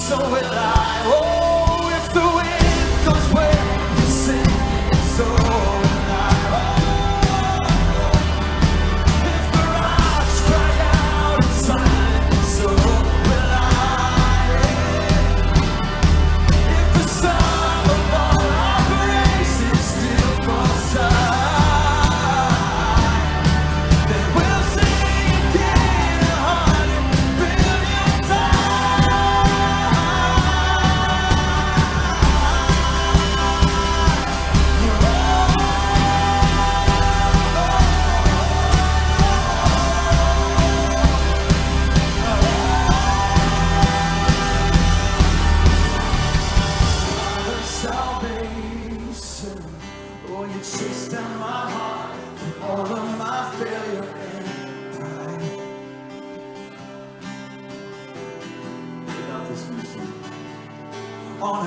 so will I. Oh, if the wind goes where you sing it, so will I. If the rocks cry out in silence, so will I. If the sum of all our praises still falls short, then we'll sing again 100 billion times. Of salvation, oh, you chased down my heart from all of my failure and pride. Without this music, on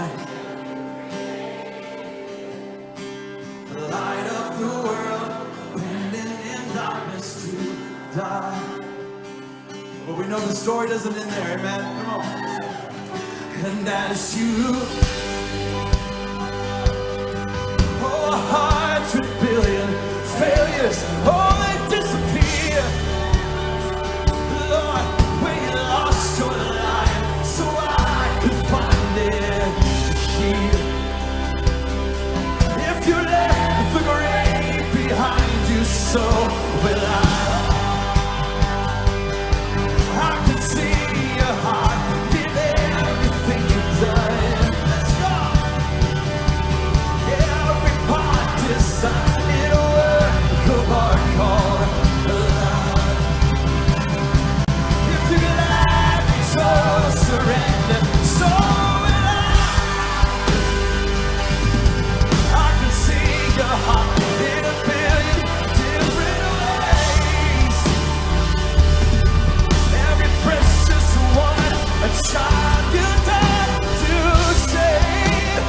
a light of the world, bending in darkness to die. But we know the story doesn't end there, amen? Come on. And as you, oh, 100 billion failures, oh, they disappear. Lord, when you lost your life, so I could find it here. If you left the grave behind you, so will I. I can see your heart in everything you've done. Let's go. Every part designed a work of art called love. If you let me so surrender, so will I can see your heart in a billion different ways. Every precious one, a child you died to save.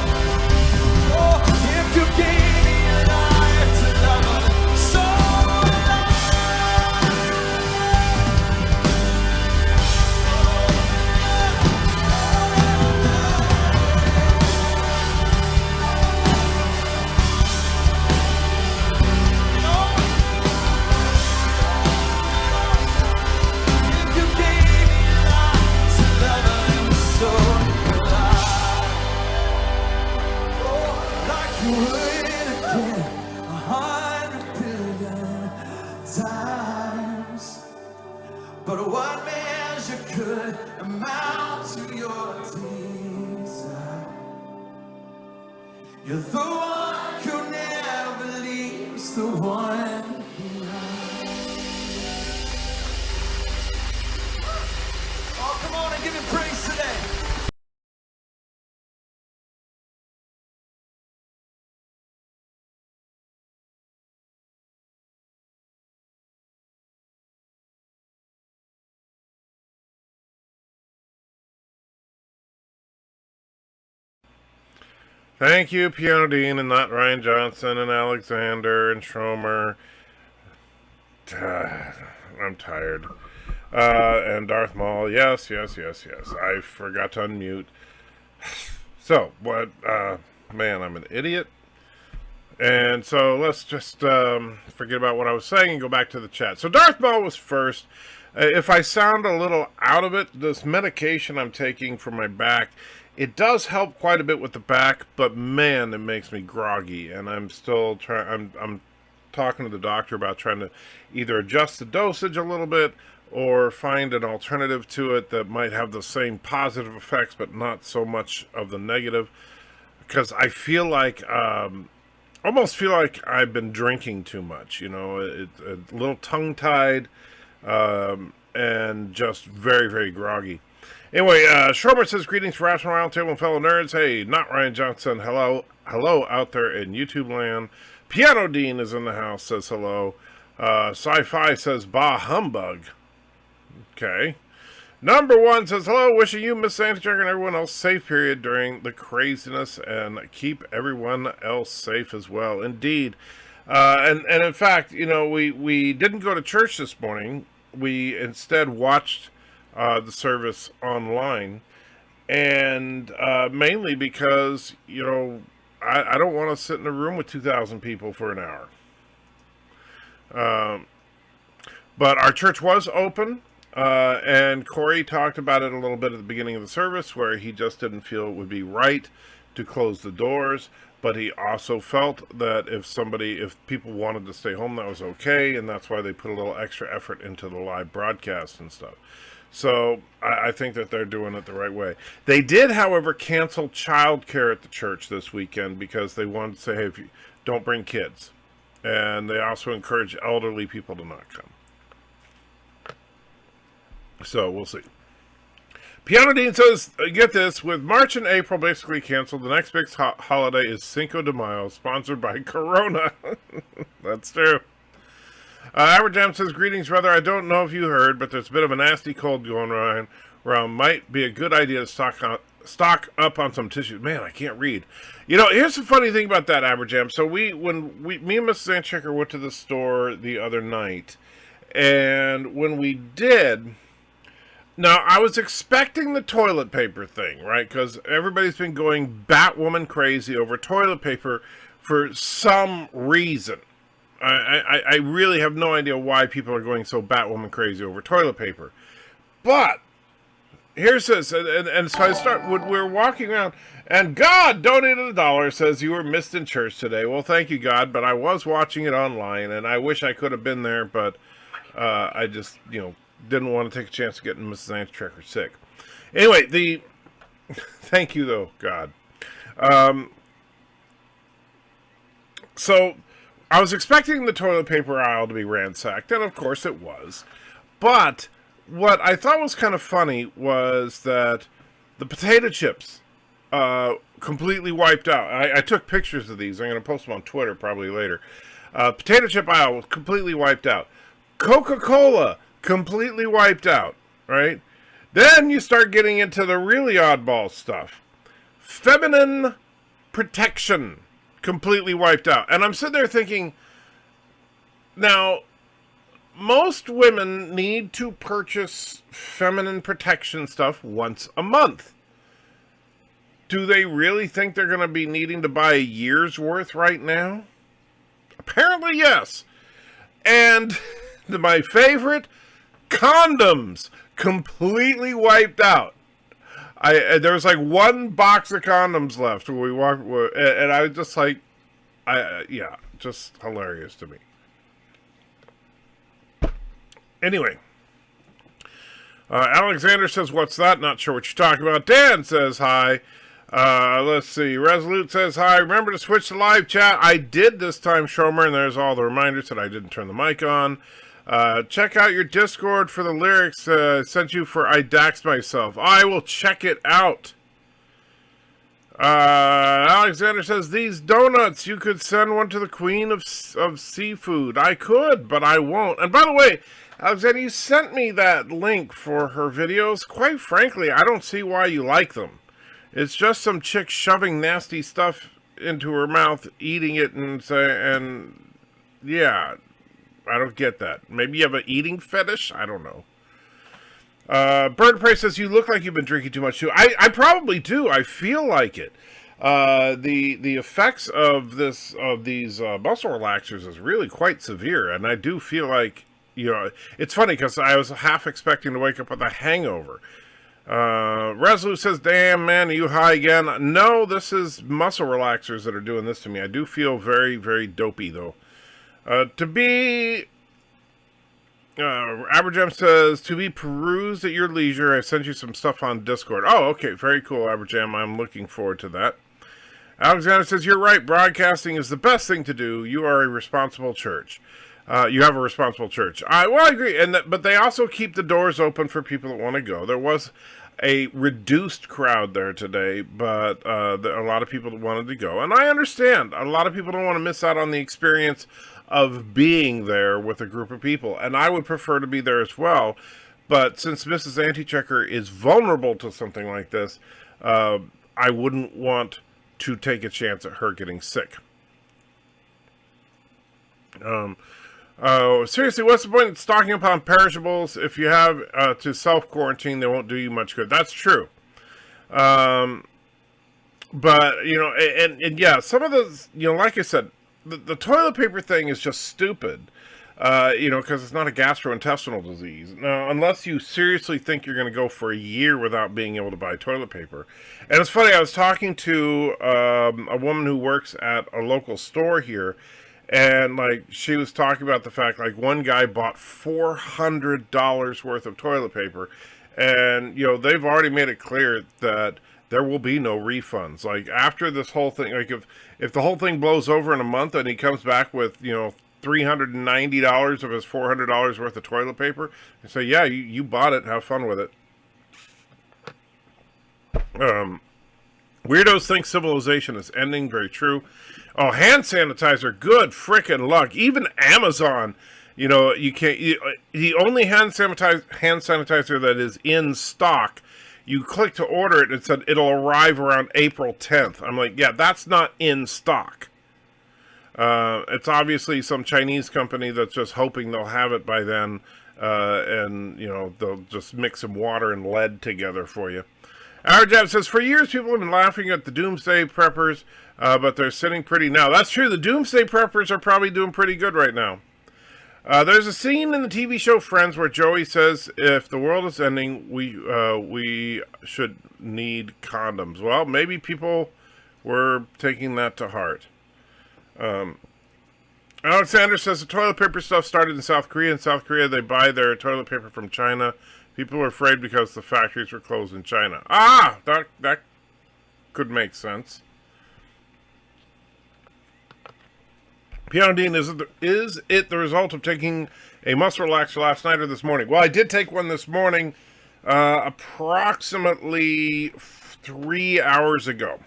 Oh, if you gave me a life to love, so will I. If you gave me a life to love, so will I. Oh, like you would again 100 billion times. But what measure could amount to your desire? You're the one who never leaves, the one who loves. Oh, come on and give him praise today. Thank you, Piano Dean, and not Ryan Johnson, and Alexander, and Schromer. I'm tired. And Darth Maul. Yes. I forgot to unmute. So, what? Man, I'm an idiot. And so let's just forget about what I was saying and go back to the chat. So Darth Maul was first. If I sound a little out of it, this medication I'm taking for my back, it does help quite a bit with the back, but man, it makes me groggy, and I'm still trying. I'm talking to the doctor about trying to either adjust the dosage a little bit or find an alternative to it that might have the same positive effects, but not so much of the negative. Because I feel like, almost feel like I've been drinking too much. You know, a little tongue-tied, and just very, very groggy. Anyway, Schromer says, greetings from Rational Roundtable and fellow nerds. Hey, not Ryan Johnson. Hello out there in YouTube land. Piano Dean is in the house, says hello. Sci-Fi says, bah humbug. Okay. Number one says, hello, wishing you, Miss Santiago, and everyone else safe period during the craziness, and keep everyone else safe as well. Indeed. And in fact, you know, we didn't go to church this morning. We instead watched the service online, And mainly because, I don't want to sit in a room with 2,000 people for an hour. But our church was open, and Corey talked about it a little bit at the beginning of the service, where he just didn't feel it would be right to close the doors. But he also felt that if people wanted to stay home, that was okay, and that's why they put a little extra effort into the live broadcast and stuff. So I think that they're doing it the right way. They did, however, cancel childcare at the church this weekend because they wanted to say, hey, if you don't bring kids. And they also encourage elderly people to not come. So we'll see. Piano Dean says, get this, with March and April basically canceled, the next big holiday is Cinco de Mayo, sponsored by Corona. That's true. Aberjam says, greetings, brother. I don't know if you heard, but there's a bit of a nasty cold going around. Might be a good idea to stock up on some tissues. Man, I can't read. Here's the funny thing about that, Aberjam. So me and Mrs. Anchecker went to the store the other night, and when we did, now I was expecting the toilet paper thing, right? Because everybody's been going Batwoman crazy over toilet paper for some reason. I really have no idea why people are going so Batwoman crazy over toilet paper. But here's this, and so we're walking around, and God donated $1, says you were missed in church today. Well, thank you, God, but I was watching it online, and I wish I could have been there, but I just, didn't want to take a chance of getting Mrs. Anchecker sick. Anyway, thank you, though, God. So I was expecting the toilet paper aisle to be ransacked, and of course it was. But what I thought was kind of funny was that the potato chips completely wiped out. I took pictures of these. I'm going to post them on Twitter probably later. Potato chip aisle was completely wiped out. Coca-Cola completely wiped out, right? Then you start getting into the really oddball stuff. Feminine protection completely wiped out. And I'm sitting there thinking, now, most women need to purchase feminine protection stuff once a month. Do they really think they're going to be needing to buy a year's worth right now? Apparently, yes. And my favorite, condoms completely wiped out. There was like one box of condoms left when we walked, and I was just like, just hilarious to me. Anyway, Alexander says, what's that? Not sure what you're talking about. Dan says hi. Let's see. Resolute says hi. Remember to switch to live chat. I did this time, Shomer, and there's all the reminders that I didn't turn the mic on. Check out your Discord for the lyrics sent you for I Daxed Myself. I will check it out. Alexander says, these donuts, you could send one to the queen of seafood. I could, but I won't. And by the way, Alexander, you sent me that link for her videos. Quite frankly, I don't see why you like them. It's just some chick shoving nasty stuff into her mouth, eating it, and yeah, I don't get that. Maybe you have an eating fetish? I don't know. Bird Prey says, you look like you've been drinking too much too. I probably do. I feel like it. The effects of these muscle relaxers is really quite severe, and I do feel like, it's funny because I was half expecting to wake up with a hangover. Resolute says, damn, man, are you high again? No, this is muscle relaxers that are doing this to me. I do feel very, very dopey, though. Aberjam says, to be perused at your leisure. I sent you some stuff on Discord. Oh, okay, very cool, Aberjam. I'm looking forward to that. Alexander says, you're right, broadcasting is the best thing to do. You are a responsible church. You have a responsible church. I agree, but they also keep the doors open for people that want to go. There was a reduced crowd there today, but there are a lot of people that wanted to go. And I understand. A lot of people don't want to miss out on the experience of being there with a group of people. And I would prefer to be there as well. But since Mrs. Anchecker is vulnerable to something like this, I wouldn't want to take a chance at her getting sick. Seriously, what's the point of stocking upon perishables? If you have to self-quarantine, they won't do you much good. That's true. But, and yeah, some of the, like I said, the toilet paper thing is just stupid. Because it's not a gastrointestinal disease. Now, unless you seriously think you're going to go for a year without being able to buy toilet paper. And it's funny, I was talking to a woman who works at a local store here, and, like, she was talking about the fact, like, one guy bought $400 worth of toilet paper, and, they've already made it clear that there will be no refunds. Like, after this whole thing, like, if the whole thing blows over in a month and he comes back with, $390 of his $400 worth of toilet paper, and say, yeah, you bought it, have fun with it. Weirdos think civilization is ending, very true. Oh, hand sanitizer, good frickin' luck. Even Amazon, you can't, the only hand sanitizer that is in stock, you click to order it, and it said it'll arrive around April 10th. I'm like, yeah, that's not in stock. It's obviously some Chinese company that's just hoping they'll have it by then, and, they'll just mix some water and lead together for you. Our Jab says, for years people have been laughing at the doomsday preppers, but they're sitting pretty now. That's true, the doomsday preppers are probably doing pretty good right now. There's a scene in the TV show Friends where Joey says, if the world is ending, we should need condoms. Well, maybe people were taking that to heart. Alexander says the toilet paper stuff started in South Korea. In South Korea, they buy their toilet paper from China. People are afraid because the factories were closed in China. Ah, that could make sense. Piano Dean, is it the result of taking a muscle relaxer last night or this morning? Well, I did take one this morning, approximately 3 hours ago.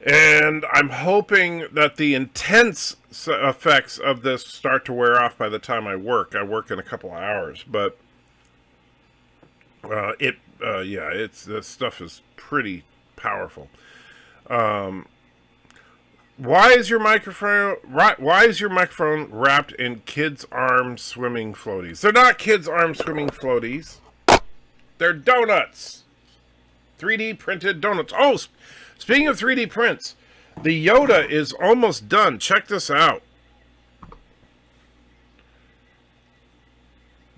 And I'm hoping that the intense effects of this start to wear off by the time I work. I work in a couple of hours, but this stuff is pretty powerful. Why is your microphone wrapped in kids' arm swimming floaties? They're not kids' arm swimming floaties. They're donuts. 3D printed donuts. Oh, speaking of 3D prints, the Yoda is almost done. Check this out.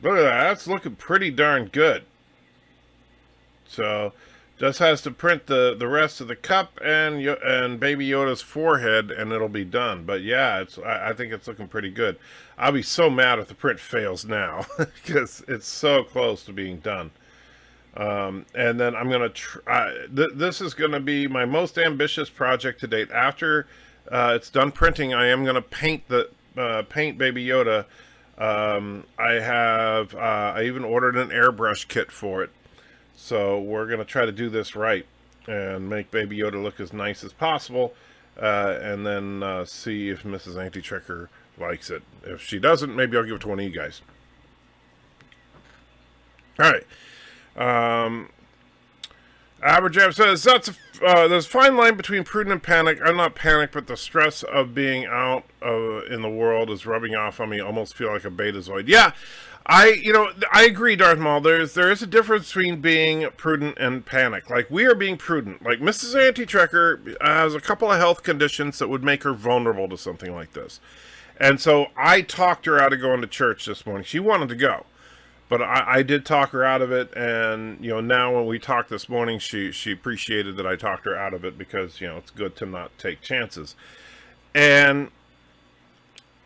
Look at that. That's looking pretty darn good. So, just has to print the rest of the cup and Baby Yoda's forehead, and it'll be done. But yeah, I think it's looking pretty good. I'll be so mad if the print fails now, because it's so close to being done. And then I'm going to this is going to be my most ambitious project to date. After it's done printing, I am going to paint paint Baby Yoda. I even ordered an airbrush kit for it. So we're going to try to do this right and make Baby Yoda look as nice as possible, and then see if Mrs. Anti-Tricker likes it. If she doesn't, maybe I'll give it to one of you guys. All right. Aberjab says, there's a fine line between prudent and panic. I'm not panicked, but the stress of being out in the world is rubbing off on me. I almost feel like a betazoid. Yeah, I agree, Darth Maul. There is a difference between being prudent and panic. Like, we are being prudent. Like, Mrs. Anti-Trekker has a couple of health conditions that would make her vulnerable to something like this. And so I talked her out of going to church this morning. She wanted to go. But I did talk her out of it, and, now when we talked this morning, she appreciated that I talked her out of it, because, it's good to not take chances. And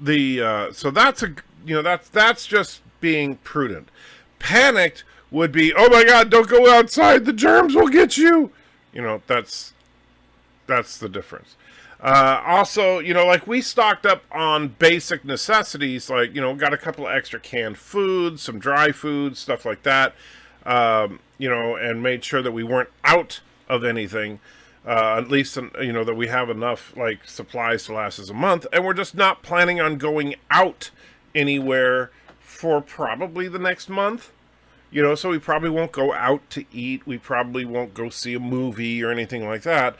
so that's that's just being prudent. Panicked would be, oh my God, don't go outside, the germs will get you. That's the difference. Also, like, we stocked up on basic necessities, like, got a couple of extra canned foods, some dry foods, stuff like that, and made sure that we weren't out of anything, at least, that we have enough, like, supplies to last us a month, and we're just not planning on going out anywhere for probably the next month. So we probably won't go out to eat, we probably won't go see a movie or anything like that,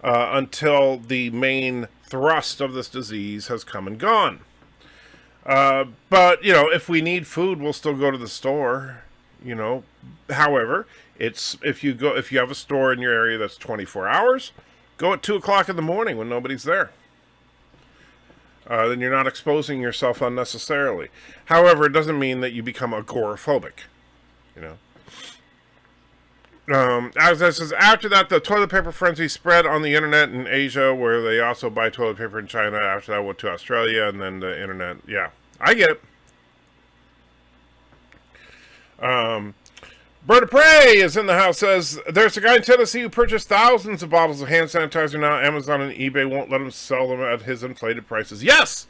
until the main thrust of this disease has come and gone. But, if we need food, we'll still go to the store. you know. However, it's if you have a store in your area that's 24 hours, go at 2 o'clock in the morning when nobody's there. Then you're not exposing yourself unnecessarily. However, it doesn't mean that you become agoraphobic, you know. As I says, after that, the toilet paper frenzy spread on the internet in Asia, where they also buy toilet paper in China. After that, went to Australia, and then the internet. Yeah, I get it. Bird of Prey is in the house, says, there's a guy in Tennessee who purchased thousands of bottles of hand sanitizer now. Amazon and eBay won't let him sell them at his inflated prices. Yes!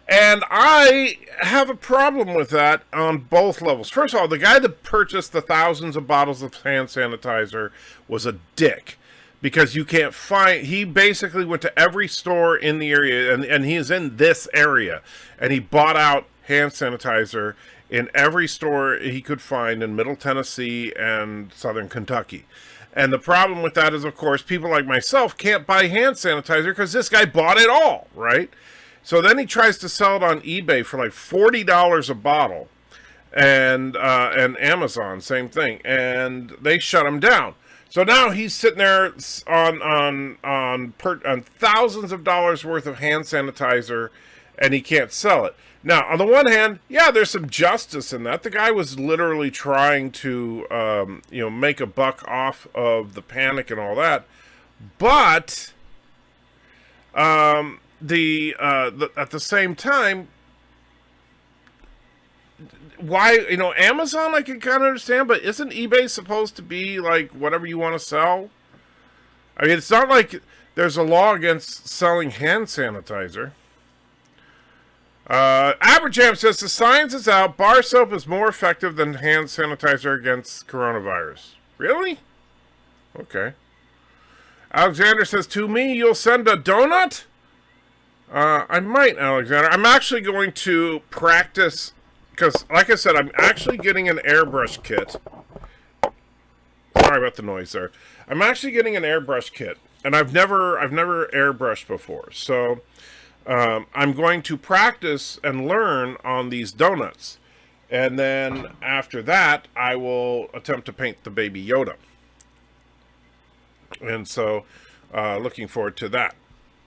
And I have a problem with that on both levels. First of all, the guy that purchased the thousands of bottles of hand sanitizer was a dick. Because you can't find... He basically went to every store in the area, and he is in this area. And he bought out hand sanitizer in every store he could find in Middle Tennessee and Southern Kentucky. And the problem with that is, of course, people like myself can't buy hand sanitizer because this guy bought it all, right? So then he tries to sell it on eBay for like $40 a bottle, and Amazon, same thing, and they shut him down. So now he's sitting there on thousands of dollars worth of hand sanitizer, and he can't sell it. Now, on the one hand, yeah, there's some justice in that. The guy was literally trying to, make a buck off of the panic and all that. But, at the same time, why, Amazon I can kind of understand, but isn't eBay supposed to be like whatever you want to sell? I mean, it's not like there's a law against selling hand sanitizer. Aberjam says the science is out. Bar soap is more effective than hand sanitizer against coronavirus. Really? Okay. Alexander says, to me, you'll send a donut? I might, Alexander. I'm actually going to practice, because, like I said, I'm actually getting an airbrush kit. Sorry about the noise there. I'm actually getting an airbrush kit, and I've never airbrushed before, so... I'm going to practice and learn on these donuts. And then after that, I will attempt to paint the Baby Yoda. And so, looking forward to that.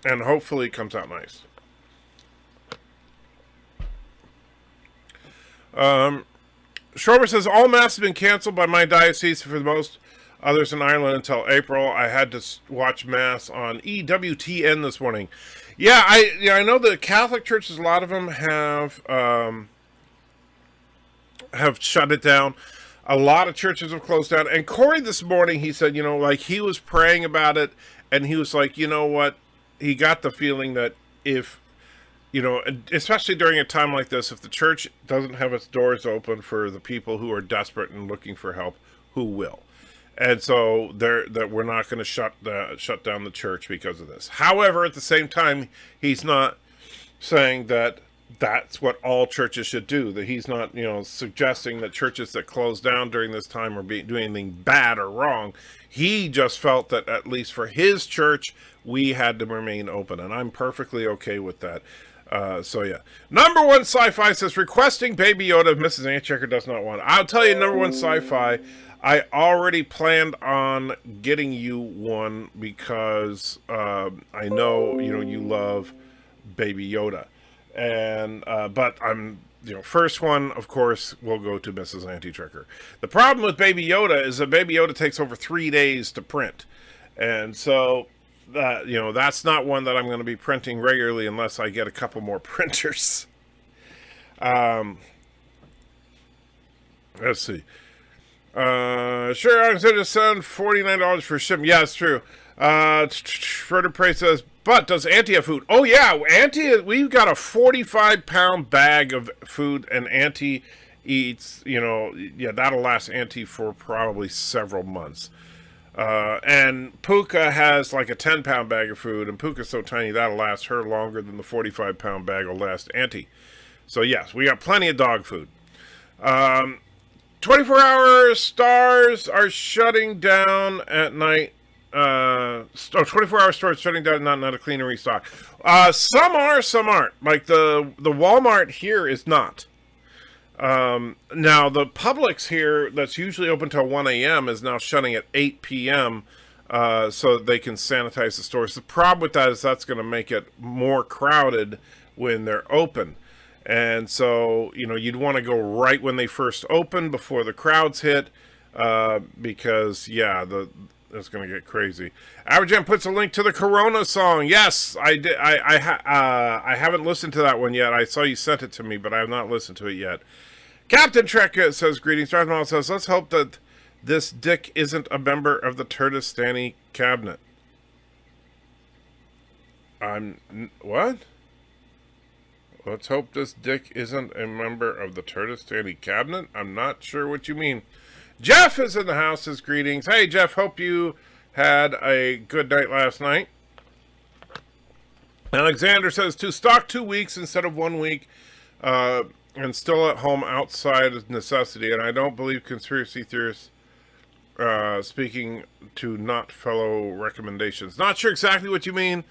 And hopefully it comes out nice. Schrober says, all mass have been canceled by my diocese for the most others in Ireland until April. I had to watch mass on EWTN this morning. Yeah, I know the Catholic churches, a lot of them have shut it down. A lot of churches have closed down. And Corey this morning, he said, he was praying about it, and he was like, you know what? He got the feeling that if, especially during a time like this, if the church doesn't have its doors open for the people who are desperate and looking for help, who will? And so that we're not going to shut down the church because of this. However, at the same time, he's not saying that that's what all churches should do. That he's not, suggesting that churches that close down during this time are doing anything bad or wrong. He just felt that at least for his church, we had to remain open, and I'm perfectly okay with that. So yeah. Number one sci-fi says, requesting Baby Yoda if Mrs. Antchecker does not want it. I'll tell you, number one sci-fi, I already planned on getting you one because I know you love Baby Yoda, and but I'm first one, of course, will go to Mrs. Antchecker. The problem with Baby Yoda is that Baby Yoda takes over 3 days to print, and so that's not one that I'm going to be printing regularly unless I get a couple more printers. Let's see. Sure, I'm going to send $49 for shipping. Yeah, it's true. Further Prey says, but does Auntie have food? Oh, yeah, Auntie, we've got a 45-pound bag of food, and Auntie eats, that'll last Auntie for probably several months. And Puka has like a 10-pound bag of food, and Puka's so tiny that'll last her longer than the 45-pound bag will last Auntie. So, yes, we got plenty of dog food. 24-hour stars are shutting down at night. 24-hour stores shutting down, not a clean and restock. Some are, some aren't. Like the Walmart here is not. Now, the Publix here, that's usually open till 1 a.m., is now shutting at 8 p.m. So that they can sanitize the stores. The problem with that is that's going to make it more crowded when they're open. And so, you'd want to go right when they first open before the crowds hit, because, it's going to get crazy. Average puts a link to the Corona song. Yes, I did. I haven't listened to that one yet. I saw you sent it to me, but I have not listened to it yet. Captain Trek says, greetings. Darth Maul says, let's hope that this dick isn't a member of the Turtistani cabinet. What? Let's hope this dick isn't a member of the Turtistani cabinet? I'm not sure what you mean. Jeff is in the house, says greetings. Hey, Jeff, hope you had a good night last night. Alexander says, to stock 2 weeks instead of 1 week, and still at home outside of necessity. And I don't believe conspiracy theorists speaking to not fellow recommendations. Not sure exactly what you mean.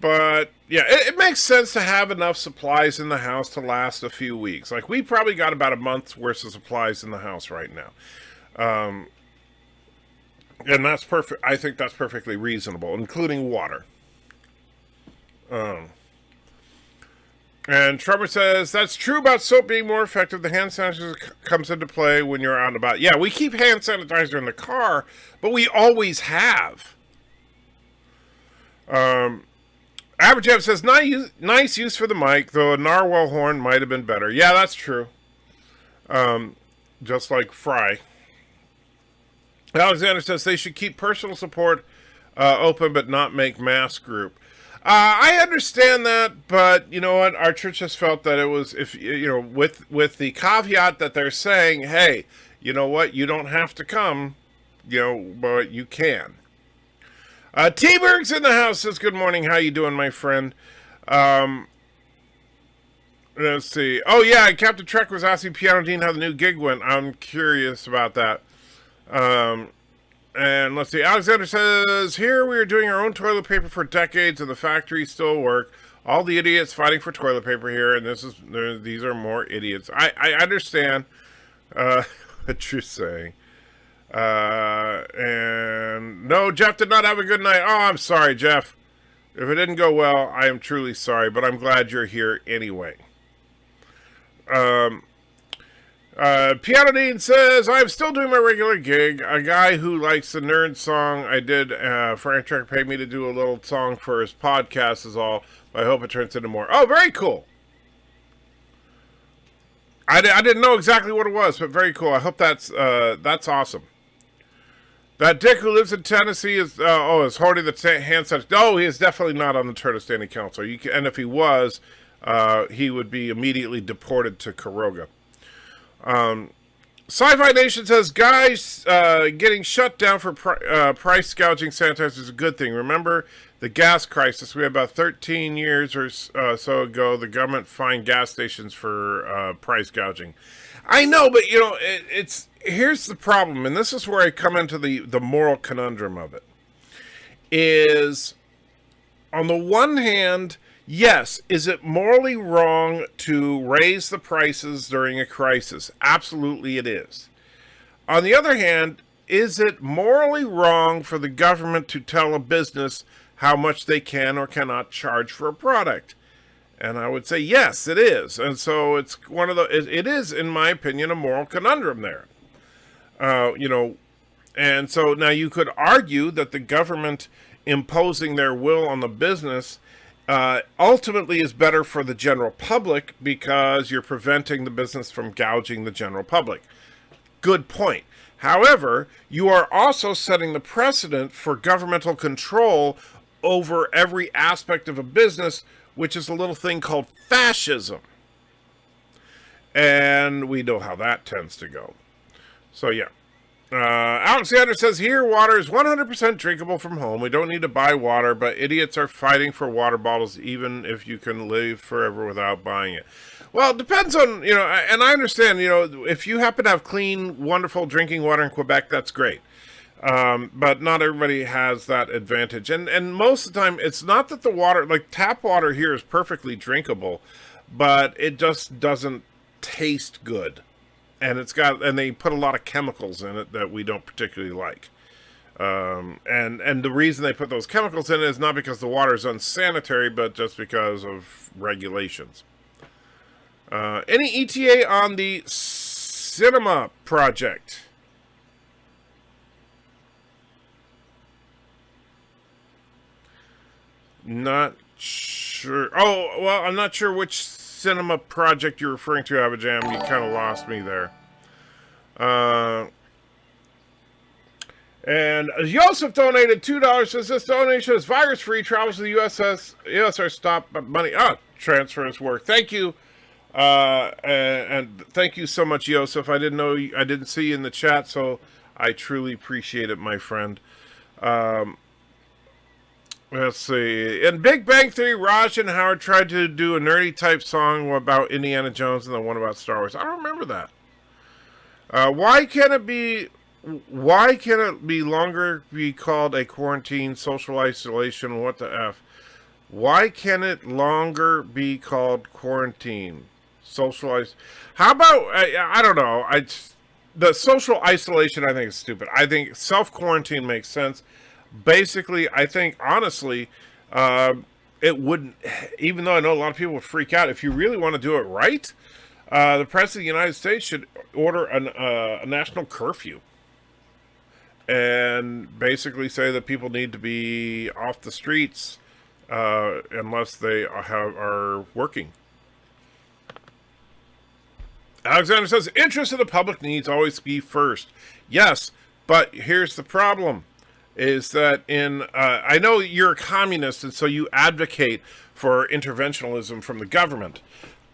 But, yeah, it makes sense to have enough supplies in the house to last a few weeks. Like, we probably got about a month's worth of supplies in the house right now. And that's perfect. I think that's perfectly reasonable, including water. And Trevor says, that's true about soap being more effective. The hand sanitizer comes into play when you're out and about. Yeah, we keep hand sanitizer in the car, but we always have. Average Jeff says, nice use for the mic, though a narwhal horn might have been better. Yeah, that's true. Just like Fry. Alexander says they should keep personal support open, but not make mass group. I understand that, but you know what? Our church has felt that it was, with the caveat that they're saying, hey, you know what? You don't have to come, but you can. T-Berg's in the house, says, good morning. How you doing, my friend? Let's see. Oh, yeah, Captain Trek was asking Piano Dean how the new gig went. I'm curious about that. And let's see. Alexander says, here we are doing our own toilet paper for decades, and the factories still work. All the idiots fighting for toilet paper here, and these are more idiots. I understand what you're saying. And no, Jeff did not have a good night. Oh, I'm sorry, Jeff. If it didn't go well, I am truly sorry, but I'm glad you're here anyway. Piano Dean says, I'm still doing my regular gig. A guy who likes the nerd song I did for Amtrak paid me to do a little song for his podcast is all. I hope it turns into more. Oh, very cool. I didn't know exactly what it was, but very cool. I hope that's awesome. That dick who lives in Tennessee is holding the hand sanitizer. No, he is definitely not on the Turtistani Council. And if he was, he would be immediately deported to Karoga. Sci-Fi Nation says, guys, getting shut down for price gouging sanitizer is a good thing. Remember the gas crisis? We had about 13 years or so ago, the government fined gas stations for price gouging. I know, but here's the problem, and this is where I come into the moral conundrum of it. Is, on the one hand, yes, is it morally wrong to raise the prices during a crisis? Absolutely it is. On the other hand, is it morally wrong for the government to tell a business how much they can or cannot charge for a product? And I would say, yes, it is. And so it's it is, in my opinion, a moral conundrum there. And so now you could argue that the government imposing their will on the business ultimately is better for the general public because you're preventing the business from gouging the general public. Good point. However, you are also setting the precedent for governmental control over every aspect of a business, which is a little thing called fascism. And we know how that tends to go. So, yeah. Alexander says, here, water is 100% drinkable from home. We don't need to buy water, but idiots are fighting for water bottles, even if you can live forever without buying it. Well, it depends on, and I understand, if you happen to have clean, wonderful drinking water in Quebec, that's great. But not everybody has that advantage. And most of the time, it's not that the water, like tap water here is perfectly drinkable, but it just doesn't taste good. And and they put a lot of chemicals in it that we don't particularly like. And the reason they put those chemicals in it is not because the water is unsanitary, but just because of regulations. Any ETA on the cinema project? Not sure. Oh, well, I'm not sure which cinema project you're referring to, Abijam. You kind of lost me there. And Joseph donated $2. Says this donation is virus-free. Travels to the USSR stop money. Transfers work. Thank you. And thank you so much, Joseph. I didn't see you in the chat, so I truly appreciate it, my friend. Let's see. In Big Bang Theory, Raj and Howard tried to do a nerdy type song about Indiana Jones and then one about Star Wars. I don't remember that. Why can it be longer be called a quarantine, social isolation? What the F? Why can it longer be called quarantine? Socialize. How about, I don't know. The social isolation I think is stupid. I think self-quarantine makes sense. Basically, I think, honestly, it wouldn't, even though I know a lot of people would freak out, if you really want to do it right, the President of the United States should order a national curfew. And basically say that people need to be off the streets unless they are working. Alexander says, interest of the public needs always be first. Yes, but here's the problem, is that I know you're a communist, and so you advocate for interventionism from the government.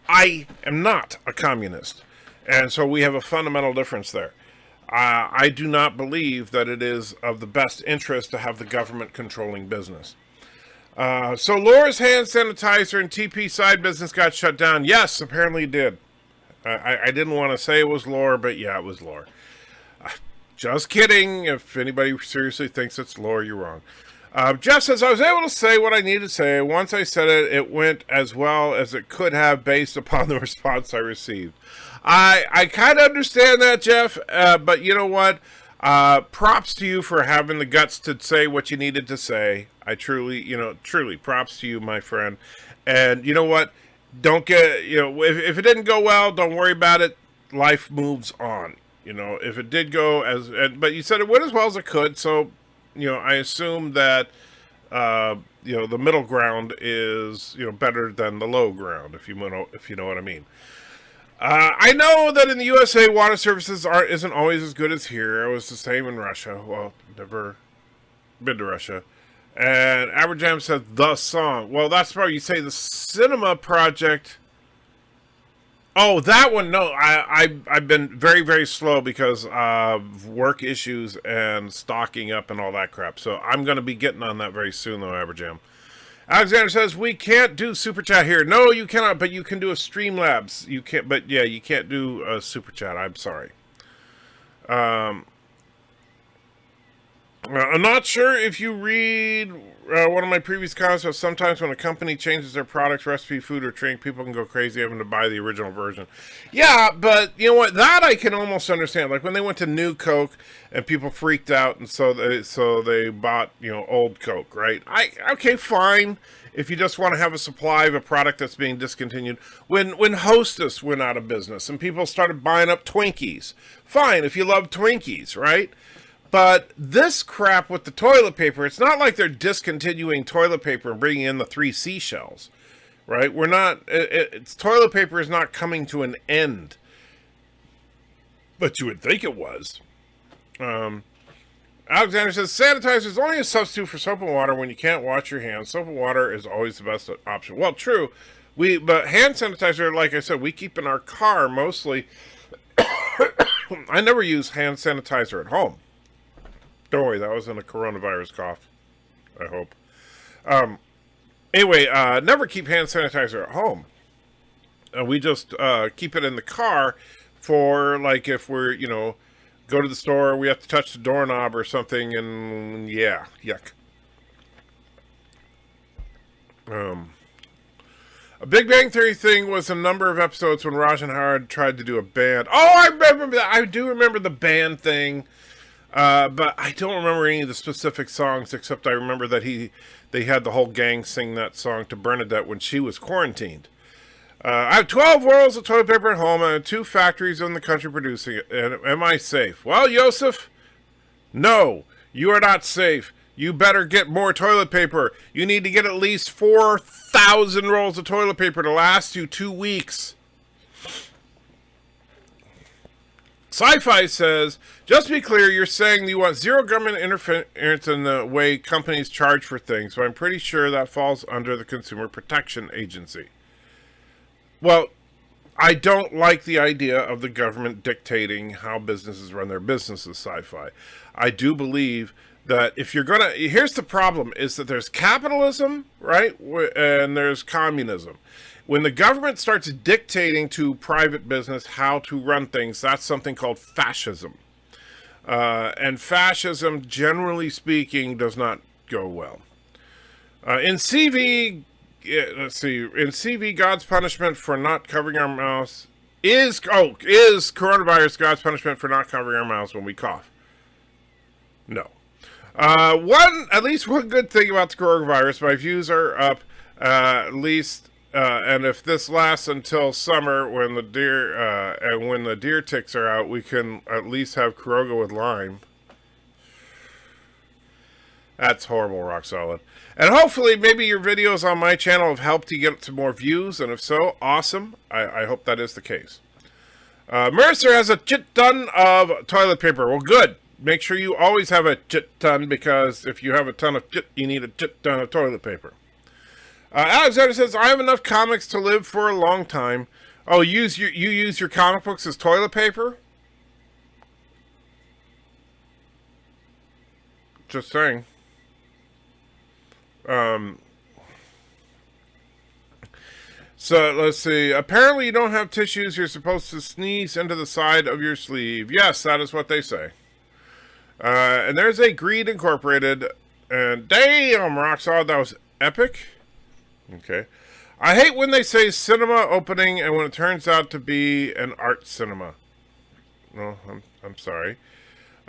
I am not a communist, and so we have a fundamental difference there. I do not believe that it is of the best interest to have the government controlling business. So Laura's hand sanitizer and TP side business got shut down. Yes, apparently it did. I didn't want to say it was Laura, but yeah, it was Laura. Just kidding. If anybody seriously thinks it's Laura, you're wrong. Jeff says, I was able to say what I needed to say. Once I said it, it went as well as it could have based upon the response I received. I kind of understand that, Jeff, but you know what? Props to you for having the guts to say what you needed to say. I truly props to you, my friend. And you know what? Don't get, if it didn't go well, don't worry about it. Life moves on. If it did go but you said it went as well as it could, so, I assume that, the middle ground is, better than the low ground, if you know what I mean. I know that in the USA, water services isn't always as good as here. It was the same in Russia. Well, never been to Russia. And Aberjam said, the song. Well, that's probably, you say the cinema project. Oh, that one, no. I've been very, very slow because of work issues and stocking up and all that crap. So I'm going to be getting on that very soon, though, Aberjam. Alexander says, we can't do Super Chat here. No, you cannot, but you can do a Streamlabs. You can't, but yeah, you can't do a Super Chat. I'm sorry. I'm not sure if you read one of my previous comments, but sometimes when a company changes their products, recipe, food, or drink, people can go crazy having to buy the original version. Yeah, but you know what? That I can almost understand. Like when they went to New Coke and people freaked out, and so they bought old Coke, right? Okay, fine. If you just want to have a supply of a product that's being discontinued. When Hostess went out of business and people started buying up Twinkies, fine. If you love Twinkies, right? But this crap with the toilet paper, it's not like they're discontinuing toilet paper and bringing in the 3 seashells, right? We're not, toilet paper is not coming to an end. But you would think it was. Alexander says, sanitizer is only a substitute for soap and water when you can't wash your hands. Soap and water is always the best option. Well, true. But hand sanitizer, like I said, we keep in our car mostly. I never use hand sanitizer at home. Don't worry, that wasn't a coronavirus cough, I hope. Anyway, never keep hand sanitizer at home. We just keep it in the car for, like, if we're, go to the store, we have to touch the doorknob or something, and yeah, yuck. A Big Bang Theory thing was a number of episodes when Raj and Howard tried to do a band. Oh, I remember that. I do remember the band thing. But I don't remember any of the specific songs, except I remember that they had the whole gang sing that song to Bernadette when she was quarantined. I have 12 rolls of toilet paper at home and 2 factories in the country producing it. And am I safe? Well, Yosef, no, you are not safe. You better get more toilet paper. You need to get at least 4,000 rolls of toilet paper to last you 2 weeks. Sci-Fi says, just to be clear, you're saying you want zero government interference in the way companies charge for things, so I'm pretty sure that falls under the Consumer Protection Agency. Well, I don't like the idea of the government dictating how businesses run their businesses, Sci-Fi. I do believe that if you're going to... Here's the problem, is that there's capitalism, right, and there's communism. When the government starts dictating to private business how to run things, that's something called fascism. And fascism, generally speaking, does not go well. In CV... let's see. In CV, God's punishment for not covering our mouths is coronavirus God's punishment for not covering our mouths when we cough? No. At least one good thing about the coronavirus, my views are up, at least, and if this lasts until summer when the deer ticks are out, we can at least have Kuroga with lime. That's horrible, Rock Solid. And hopefully, maybe your videos on my channel have helped you get some more views, and if so, awesome. I hope that is the case. Mercer has a chit ton of toilet paper. Well, good. Make sure you always have a chit ton, because if you have a ton of chit, you need a chit ton of toilet paper. Alexander says, I have enough comics to live for a long time. Oh, you use your comic books as toilet paper? Just saying. So let's see. Apparently you don't have tissues. You're supposed to sneeze into the side of your sleeve. Yes, that is what they say. And there's a Greed Incorporated. And damn, Rockstar, that was epic. Okay. I hate when they say cinema opening and when it turns out to be an art cinema. No, I'm sorry.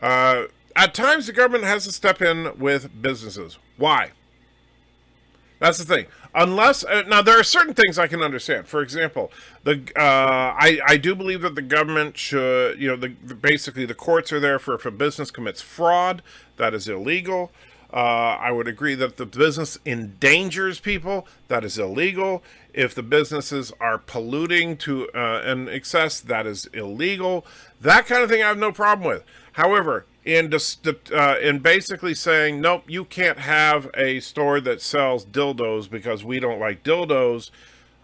At times the government has to step in with businesses. Why? That's the thing. Unless now there are certain things I can understand. For example, I do believe that the government should, basically the courts are there for if a business commits fraud, that is illegal. I would agree that if the business endangers people, that is illegal. If the businesses are polluting to an excess, that is illegal. That kind of thing I have no problem with. However, in basically saying, nope, you can't have a store that sells dildos because we don't like dildos,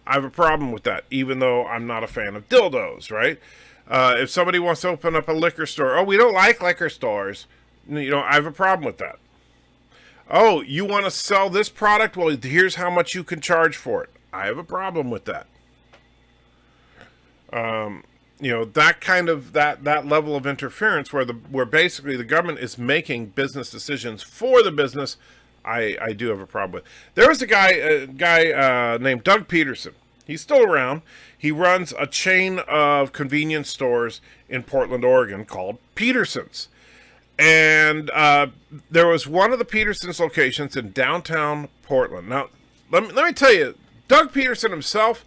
I have a problem with that, even though I'm not a fan of dildos, right? If somebody wants to open up a liquor store, oh, we don't like liquor stores, I have a problem with that. Oh, you want to sell this product? Well, here's how much you can charge for it. I have a problem with that. That kind of that level of interference where basically the government is making business decisions for the business, I do have a problem with. There was a guy named Doug Peterson. He's still around. He runs a chain of convenience stores in Portland, Oregon called Peterson's. And there was one of the Peterson's locations in downtown Portland. Now, let me tell you, Doug Peterson himself,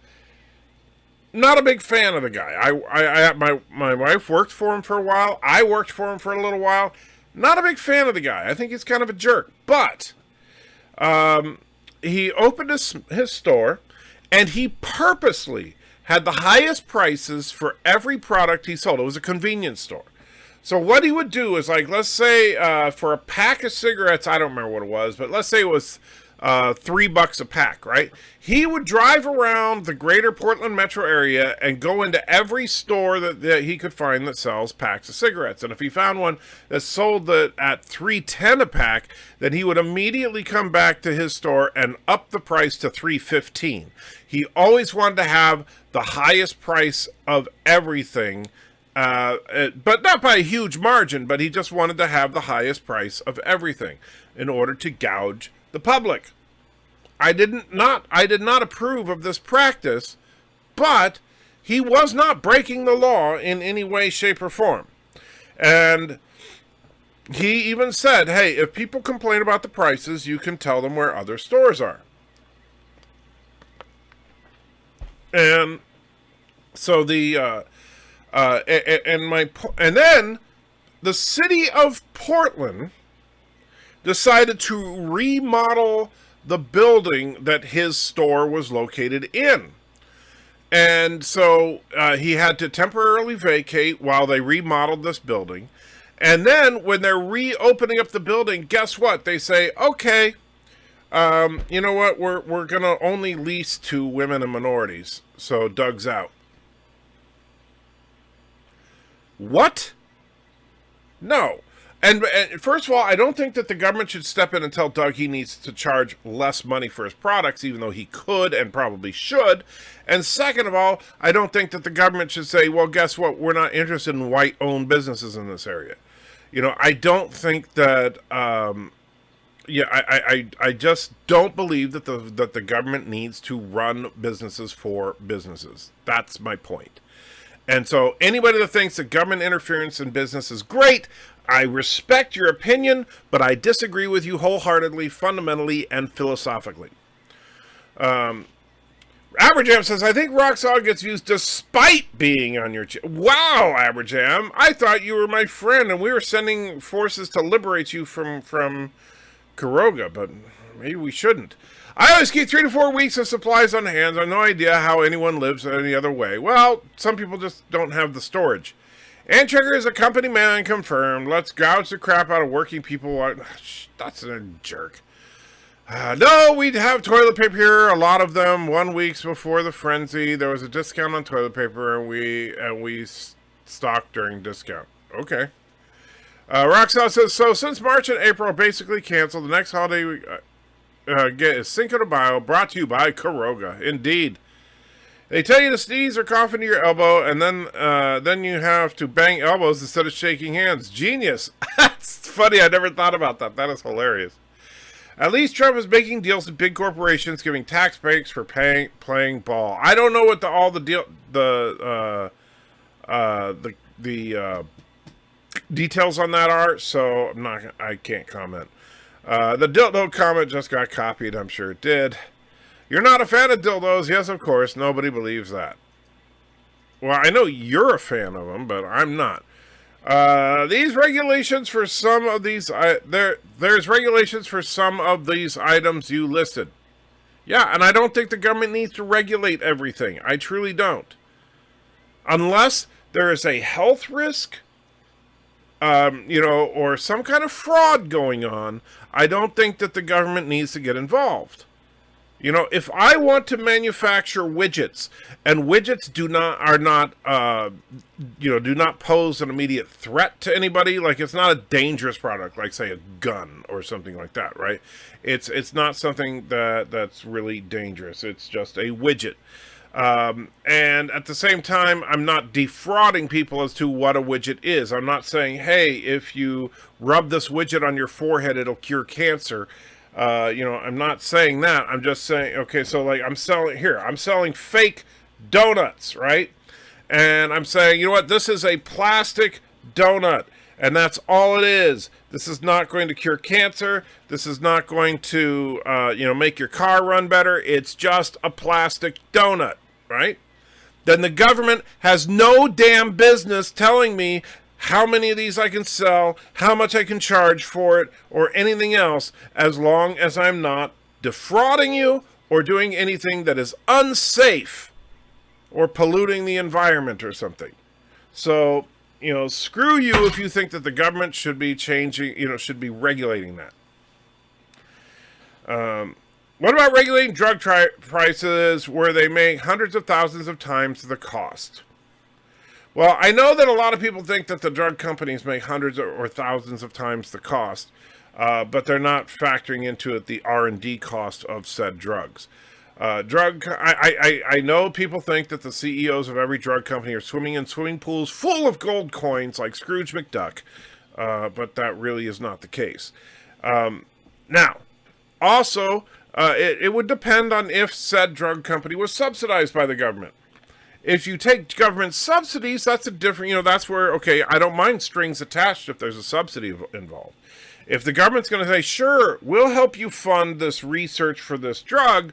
not a big fan of the guy. My wife worked for him for a while. I worked for him for a little while. Not a big fan of the guy. I think he's kind of a jerk. But he opened his store, and he purposely had the highest prices for every product he sold. It was a convenience store. So what he would do is, like, let's say for a pack of cigarettes, I don't remember what it was, but let's say it was $3 a pack, right? He would drive around the greater Portland metro area and go into every store that he could find that sells packs of cigarettes. And if he found one that sold at $3.10 a pack, then he would immediately come back to his store and up the price to $3.15. He always wanted to have the highest price of everything. But not by a huge margin, but he just wanted to have the highest price of everything in order to gouge the public. I did not approve of this practice, but he was not breaking the law in any way, shape, or form. And he even said, hey, if people complain about the prices, you can tell them where other stores are. And so and then the city of Portland decided to remodel the building that his store was located in. And so he had to temporarily vacate while they remodeled this building. And then when they're reopening up the building, guess what? They say, okay, you know what? We're going to only lease to women and minorities. So Doug's out. What? No. And first of all, I don't think that the government should step in and tell Doug he needs to charge less money for his products, even though he could and probably should. And second of all, I don't think that the government should say, well, guess what? We're not interested in white-owned businesses in this area. You know, I don't think that, I just don't believe that the government needs to run businesses for businesses. That's my point. And so anybody that thinks that government interference in business is great, I respect your opinion, but I disagree with you wholeheartedly, fundamentally, and philosophically. Aberjam says, I think rock solid gets used despite being on your Wow, Aberjam, I thought you were my friend, and we were sending forces to liberate you from Karoga, but maybe we shouldn't. I always keep 3 to 4 weeks of supplies on hand. I have no idea how anyone lives any other way. Well, some people just don't have the storage. Anttrigger is a company man confirmed. Let's gouge the crap out of working people. That's a jerk. No, we'd have toilet paper here, a lot of them. 1 week before the frenzy, there was a discount on toilet paper, and we stocked during discount. Okay. Roxanne says, so since March and April are basically canceled, the next holiday we get is Cinco de Mayo, brought to you by Karoga. Indeed. They tell you to sneeze or cough into your elbow, and then you have to bang elbows instead of shaking hands. Genius. That's funny. I never thought about that. That is hilarious. At least Trump is making deals with big corporations, giving tax breaks for playing ball. I don't know what the details on that are, so I can't comment. The dildo comment just got copied. I'm sure it did. You're not a fan of dildos? Yes, of course. Nobody believes that. Well, I know you're a fan of them, but I'm not. These regulations for some of these, there's regulations for some of these items you listed. Yeah, and I don't think the government needs to regulate everything. I truly don't. Unless there is a health risk, or some kind of fraud going on, I don't think that the government needs to get involved. You know, if I want to manufacture widgets, and widgets do not pose an immediate threat to anybody, like it's not a dangerous product, like say a gun or something like that, right? It's not something that's really dangerous. It's just a widget. And at the same time, I'm not defrauding people as to what a widget is. I'm not saying, hey, if you rub this widget on your forehead, it'll cure cancer. I'm not saying that. I'm just saying, okay, so like I'm selling fake donuts, right? And I'm saying, you know what? This is a plastic donut, and that's all it is. This is not going to cure cancer. This is not going to, make your car run better. It's just a plastic donut, right? Then the government has no damn business telling me how many of these I can sell, how much I can charge for it, or anything else, as long as I'm not defrauding you or doing anything that is unsafe or polluting the environment or something. So, screw you if you think that the government should be should be regulating that. What about regulating drug prices where they make hundreds of thousands of times the cost? Well, I know that a lot of people think that the drug companies make hundreds or thousands of times the cost, but they're not factoring into it the R&D cost of said drugs. I know people think that the CEOs of every drug company are swimming in swimming pools full of gold coins like Scrooge McDuck, but that really is not the case. Now, also, It would depend on if said drug company was subsidized by the government. If you take government subsidies, that's a different, that's where, okay, I don't mind strings attached if there's a subsidy involved. If the government's going to say, sure, we'll help you fund this research for this drug,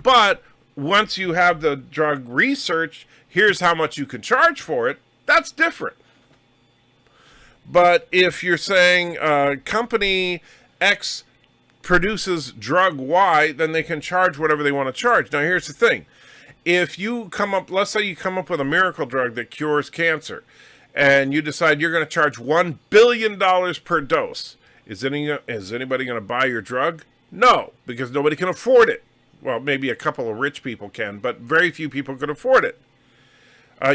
but once you have the drug research, here's how much you can charge for it, that's different. But if you're saying company X produces drug Y, then they can charge whatever they want to charge. Now, here's the thing. If you let's say you come up with a miracle drug that cures cancer, and you decide you're going to charge $1 billion per dose, is anybody going to buy your drug? No, because nobody can afford it. Well, maybe a couple of rich people can, but very few people can afford it.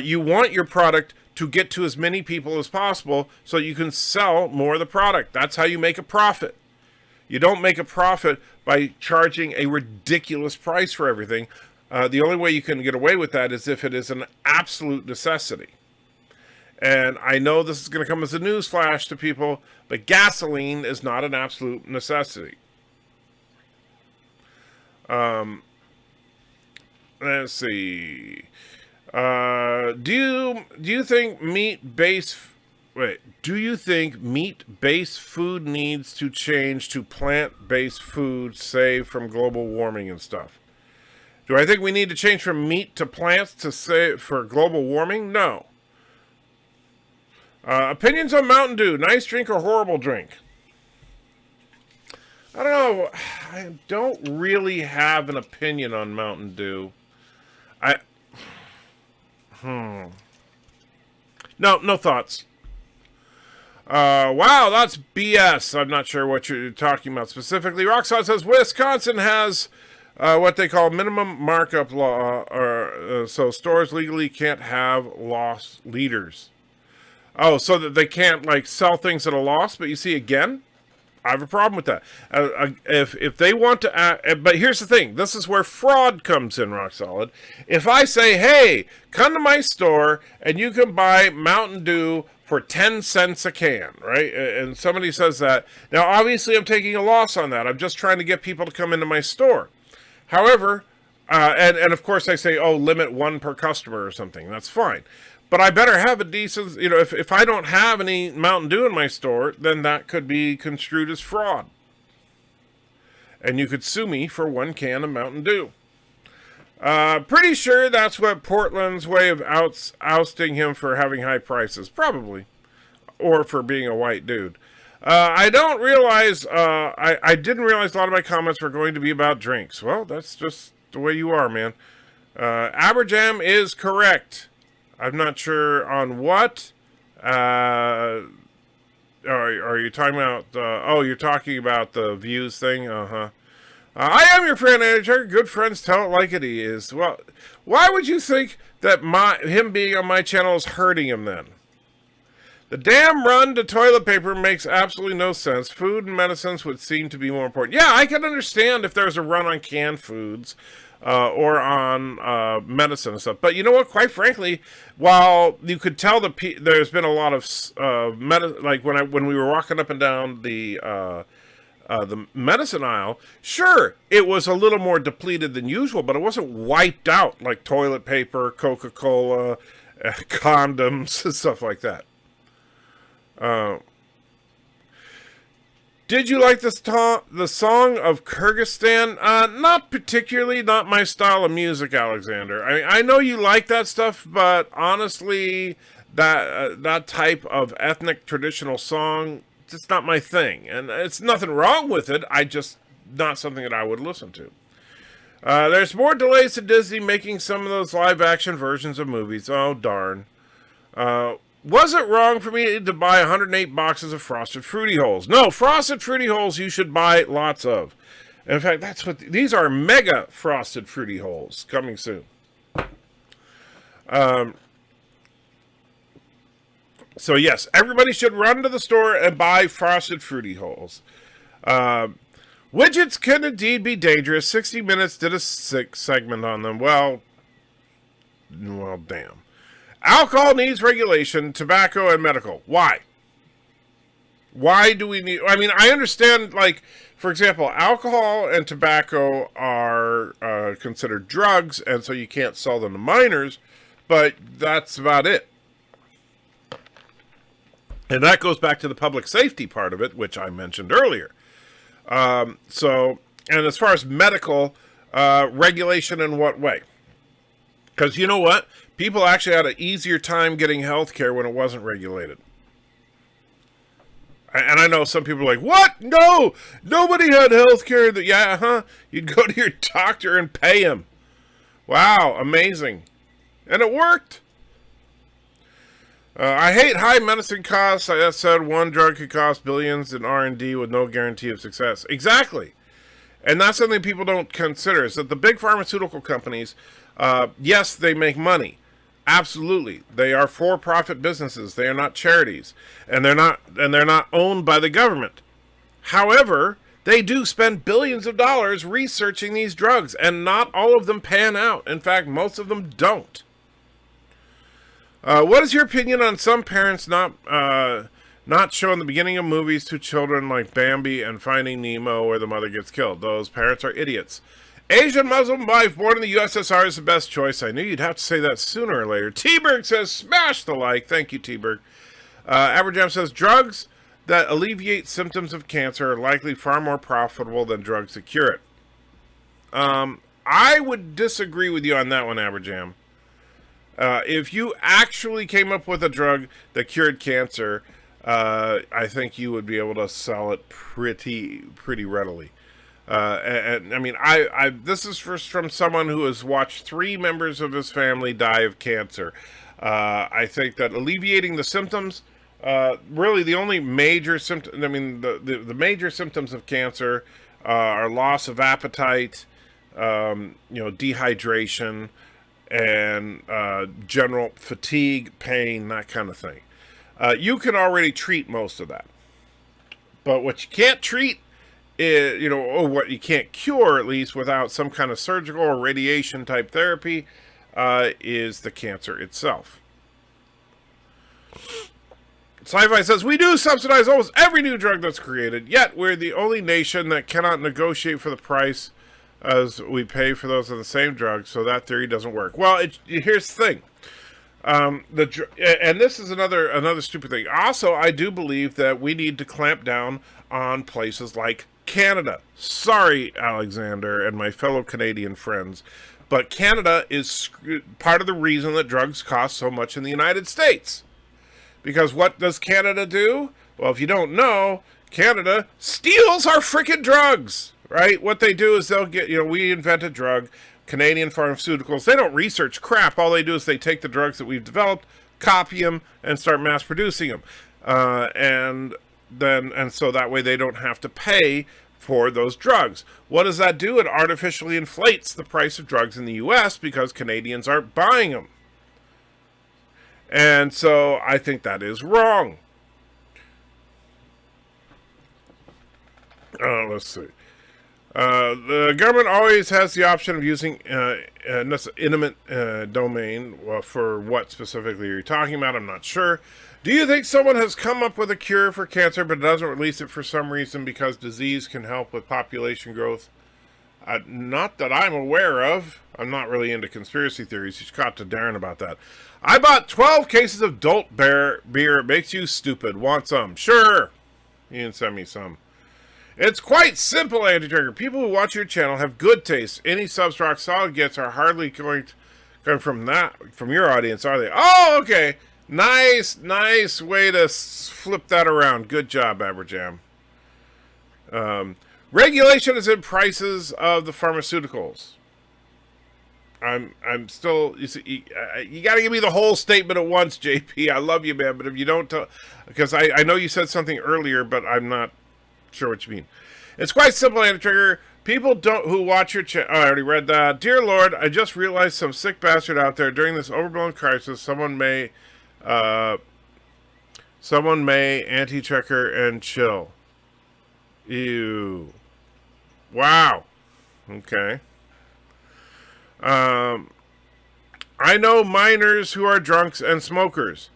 You want your product to get to as many people as possible so you can sell more of the product. That's how you make a profit. You don't make a profit by charging a ridiculous price for everything. The only way you can get away with that is if it is an absolute necessity. And I know this is going to come as a newsflash to people, but gasoline is not an absolute necessity. Let's see. Do you think meat-based food needs to change to plant-based food, say from global warming and stuff? Do I think we need to change from meat to plants to say for global warming? No. Opinions on Mountain Dew, nice drink or horrible drink? I don't know. I don't really have an opinion on Mountain Dew. No thoughts. Wow, that's BS. I'm not sure what you're talking about specifically. Rockstar says Wisconsin has what they call minimum markup law, so stores legally can't have loss leaders. Oh, so that they can't sell things at a loss. But you see, again, I have a problem with that. If they want to, but here's the thing: this is where fraud comes in. Rock solid. If I say, "Hey, come to my store and you can buy Mountain Dew for 10 cents a can," right? And somebody says that. Now, obviously, I'm taking a loss on that. I'm just trying to get people to come into my store. However, and of course, I say, "Oh, limit one per customer or something." That's fine. But I better have a decent, if I don't have any Mountain Dew in my store, then that could be construed as fraud. And you could sue me for 1 can of Mountain Dew. Pretty sure that's what Portland's way of ousting him for having high prices. Probably. Or for being a white dude. I don't realize, I didn't realize a lot of my comments were going to be about drinks. Well, that's just the way you are, man. Aberjam is correct. I'm not sure on what. Are you talking about? You're talking about the views thing. I am your friend, editor. Good friends tell it like it is. Well, why would you think that him being on my channel is hurting him then? The damn run to toilet paper makes absolutely no sense. Food and medicines would seem to be more important. Yeah, I can understand if there's a run on canned foods. Or on medicine and stuff. But you know what? Quite frankly, while you could tell there's been a lot of when we were walking up and down the medicine aisle, sure, it was a little more depleted than usual, but it wasn't wiped out like toilet paper, Coca-Cola, condoms, stuff like that. Did you like the song of Kyrgyzstan? Not particularly, not my style of music, Alexander. I know you like that stuff, but honestly, that type of ethnic traditional song, it's not my thing. And it's nothing wrong with it, not something that I would listen to. There's more delays to Disney making some of those live-action versions of movies. Oh, darn. Was it wrong for me to buy 108 boxes of Frosted Fruity Holes? No, Frosted Fruity Holes you should buy lots of. In fact, that's what these are, mega Frosted Fruity Holes coming soon. So yes, everybody should run to the store and buy Frosted Fruity Holes. Widgets can indeed be dangerous. 60 Minutes did a segment on them. Well, damn. Alcohol needs regulation, tobacco and medical. Why? Why do we need? I mean, I understand. Like, for example, alcohol and tobacco are considered drugs, and so you can't sell them to minors. But that's about it. And that goes back to the public safety part of it, which I mentioned earlier. So, and as far as medical regulation, in what way? Because you know what? People actually had an easier time getting health care when it wasn't regulated. And I know some people are like, what? No, nobody had health care. Yeah, huh? You'd go to your doctor and pay him. Wow, amazing. And it worked. I hate high medicine costs. I said one drug could cost billions in R&D with no guarantee of success. Exactly. And that's something people don't consider, is that the big pharmaceutical companies, yes, they make money. Absolutely. They are for-profit businesses. They are not charities. And they're not owned by the government. However, they do spend billions of dollars researching these drugs, and not all of them pan out. In fact, most of them don't. What is your opinion on some parents not showing the beginning of movies to children like Bambi and Finding Nemo where the mother gets killed? Those parents are idiots. Asian Muslim wife born in the USSR is the best choice. I knew you'd have to say that sooner or later. T-Berg says, smash the like. Thank you, T-Berg. Aberjam says, drugs that alleviate symptoms of cancer are likely far more profitable than drugs that cure it. I would disagree with you on that one, Aberjam. If you actually came up with a drug that cured cancer, I think you would be able to sell it pretty readily. And I mean, this is from someone who has watched 3 members of his family die of cancer. I think that alleviating the symptoms, really the only major symptom, I mean, the major symptoms of cancer are loss of appetite, dehydration, and general fatigue, pain, that kind of thing. You can already treat most of that. But what you can't treat is, or what you can't cure, at least without some kind of surgical or radiation type therapy, is the cancer itself. Sci-Fi says, we do subsidize almost every new drug that's created, yet we're the only nation that cannot negotiate for the price as we pay for those of the same drug, so that theory doesn't work. Well, here's the thing. And this is another stupid thing. Also, I do believe that we need to clamp down on places like Canada. Sorry, Alexander and my fellow Canadian friends, but Canada is part of the reason that drugs cost so much in the United States. Because what does Canada do? Well, if you don't know, Canada steals our freaking drugs, right? What they do is they'll get, we invent a drug, Canadian pharmaceuticals, they don't research crap. All they do is they take the drugs that we've developed, copy them, and start mass producing them. And so that way they don't have to pay for those drugs. What does that do? It artificially inflates the price of drugs in the U.S. because Canadians aren't buying them. And so I think that is wrong. Let's see. The government always has the option of using intimate domain. Well, for what specifically you're talking about, I'm not sure. Do you think someone has come up with a cure for cancer but doesn't release it for some reason because disease can help with population growth? Not that I'm aware of. I'm not really into conspiracy theories. You should talk to Darren about that. I bought 12 cases of Dolt beer. It makes you stupid. Want some? Sure. You can send me some. It's quite simple, Anti-Trigger. People who watch your channel have good taste. Any Subs Rock Solid gets are hardly going to come from your audience, are they? Oh, okay. Nice way to flip that around. Good job, Aberjam. Regulation is in prices of the pharmaceuticals. I'm still, you got to give me the whole statement at once, JP. I love you, man, but if you don't, because I know you said something earlier, but I'm not sure what you mean. It's quite simple, Anti-Trigger. People who watch your channel. Oh, I already read that. Dear Lord, I just realized some sick bastard out there during this overblown crisis. Someone may anti-checker and chill. Ew. Wow. Okay. I know minors who are drunks and smokers.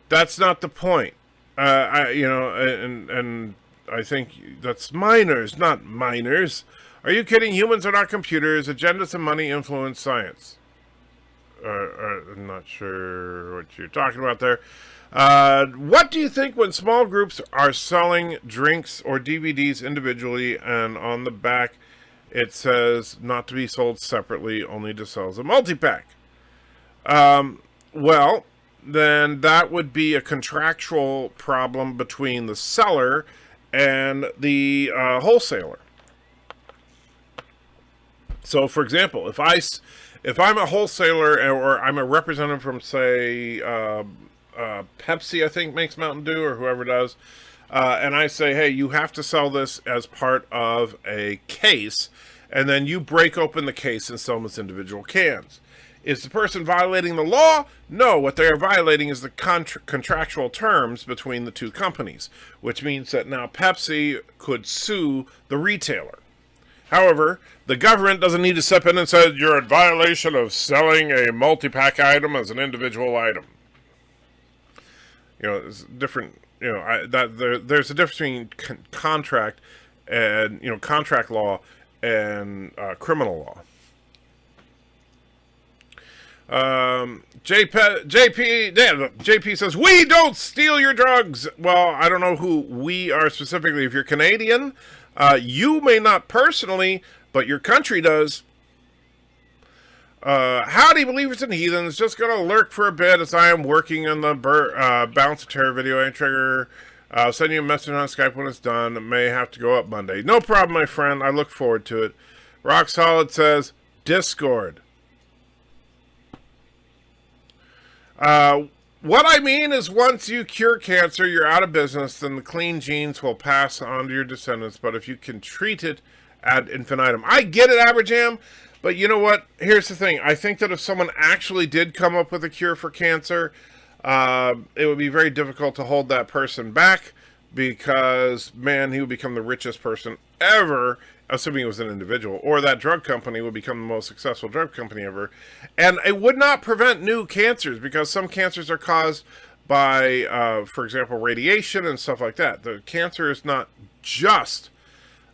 That's not the point. and I think that's minors, not minors. Are you kidding? Humans are not computers. Agendas and money influence science. I'm not sure what you're talking about there. What do you think when small groups are selling drinks or DVDs individually, and on the back it says not to be sold separately, only to sell as a multi-pack? Well, then that would be a contractual problem between the seller and the wholesaler. So, for example, if I'm a wholesaler or I'm a representative from, say, Pepsi, I think makes Mountain Dew or whoever does, and I say, hey, you have to sell this as part of a case, and then you break open the case and sell them as individual cans. Is the person violating the law? No, what they are violating is the contractual terms between the two companies, which means that now Pepsi could sue the retailer. However, the government doesn't need to step in and say, you're in violation of selling a multi-pack item as an individual item. It's different, there's a difference between contract and, contract law and criminal law. JP says, we don't steal your drugs. Well, I don't know who we are specifically. If you're Canadian, you may not personally, but your country does. Howdy, believers and heathens. Just gonna lurk for a bit as I am working on the Balance of Terror video. Trigger. I'll send you a message on Skype when it's done. It may have to go up Monday. No problem, my friend. I look forward to it. Rock Solid says, Discord. What I mean is once you cure cancer, you're out of business, then the clean genes will pass on to your descendants. But if you can treat it ad infinitum. I get it, Aberjam, but you know what? Here's the thing. I think that if someone actually did come up with a cure for cancer, it would be very difficult to hold that person back because, man, he would become the richest person ever, assuming it was an individual, or that drug company would become the most successful drug company ever. And it would not prevent new cancers because some cancers are caused by, for example, radiation and stuff like that. The cancer is not just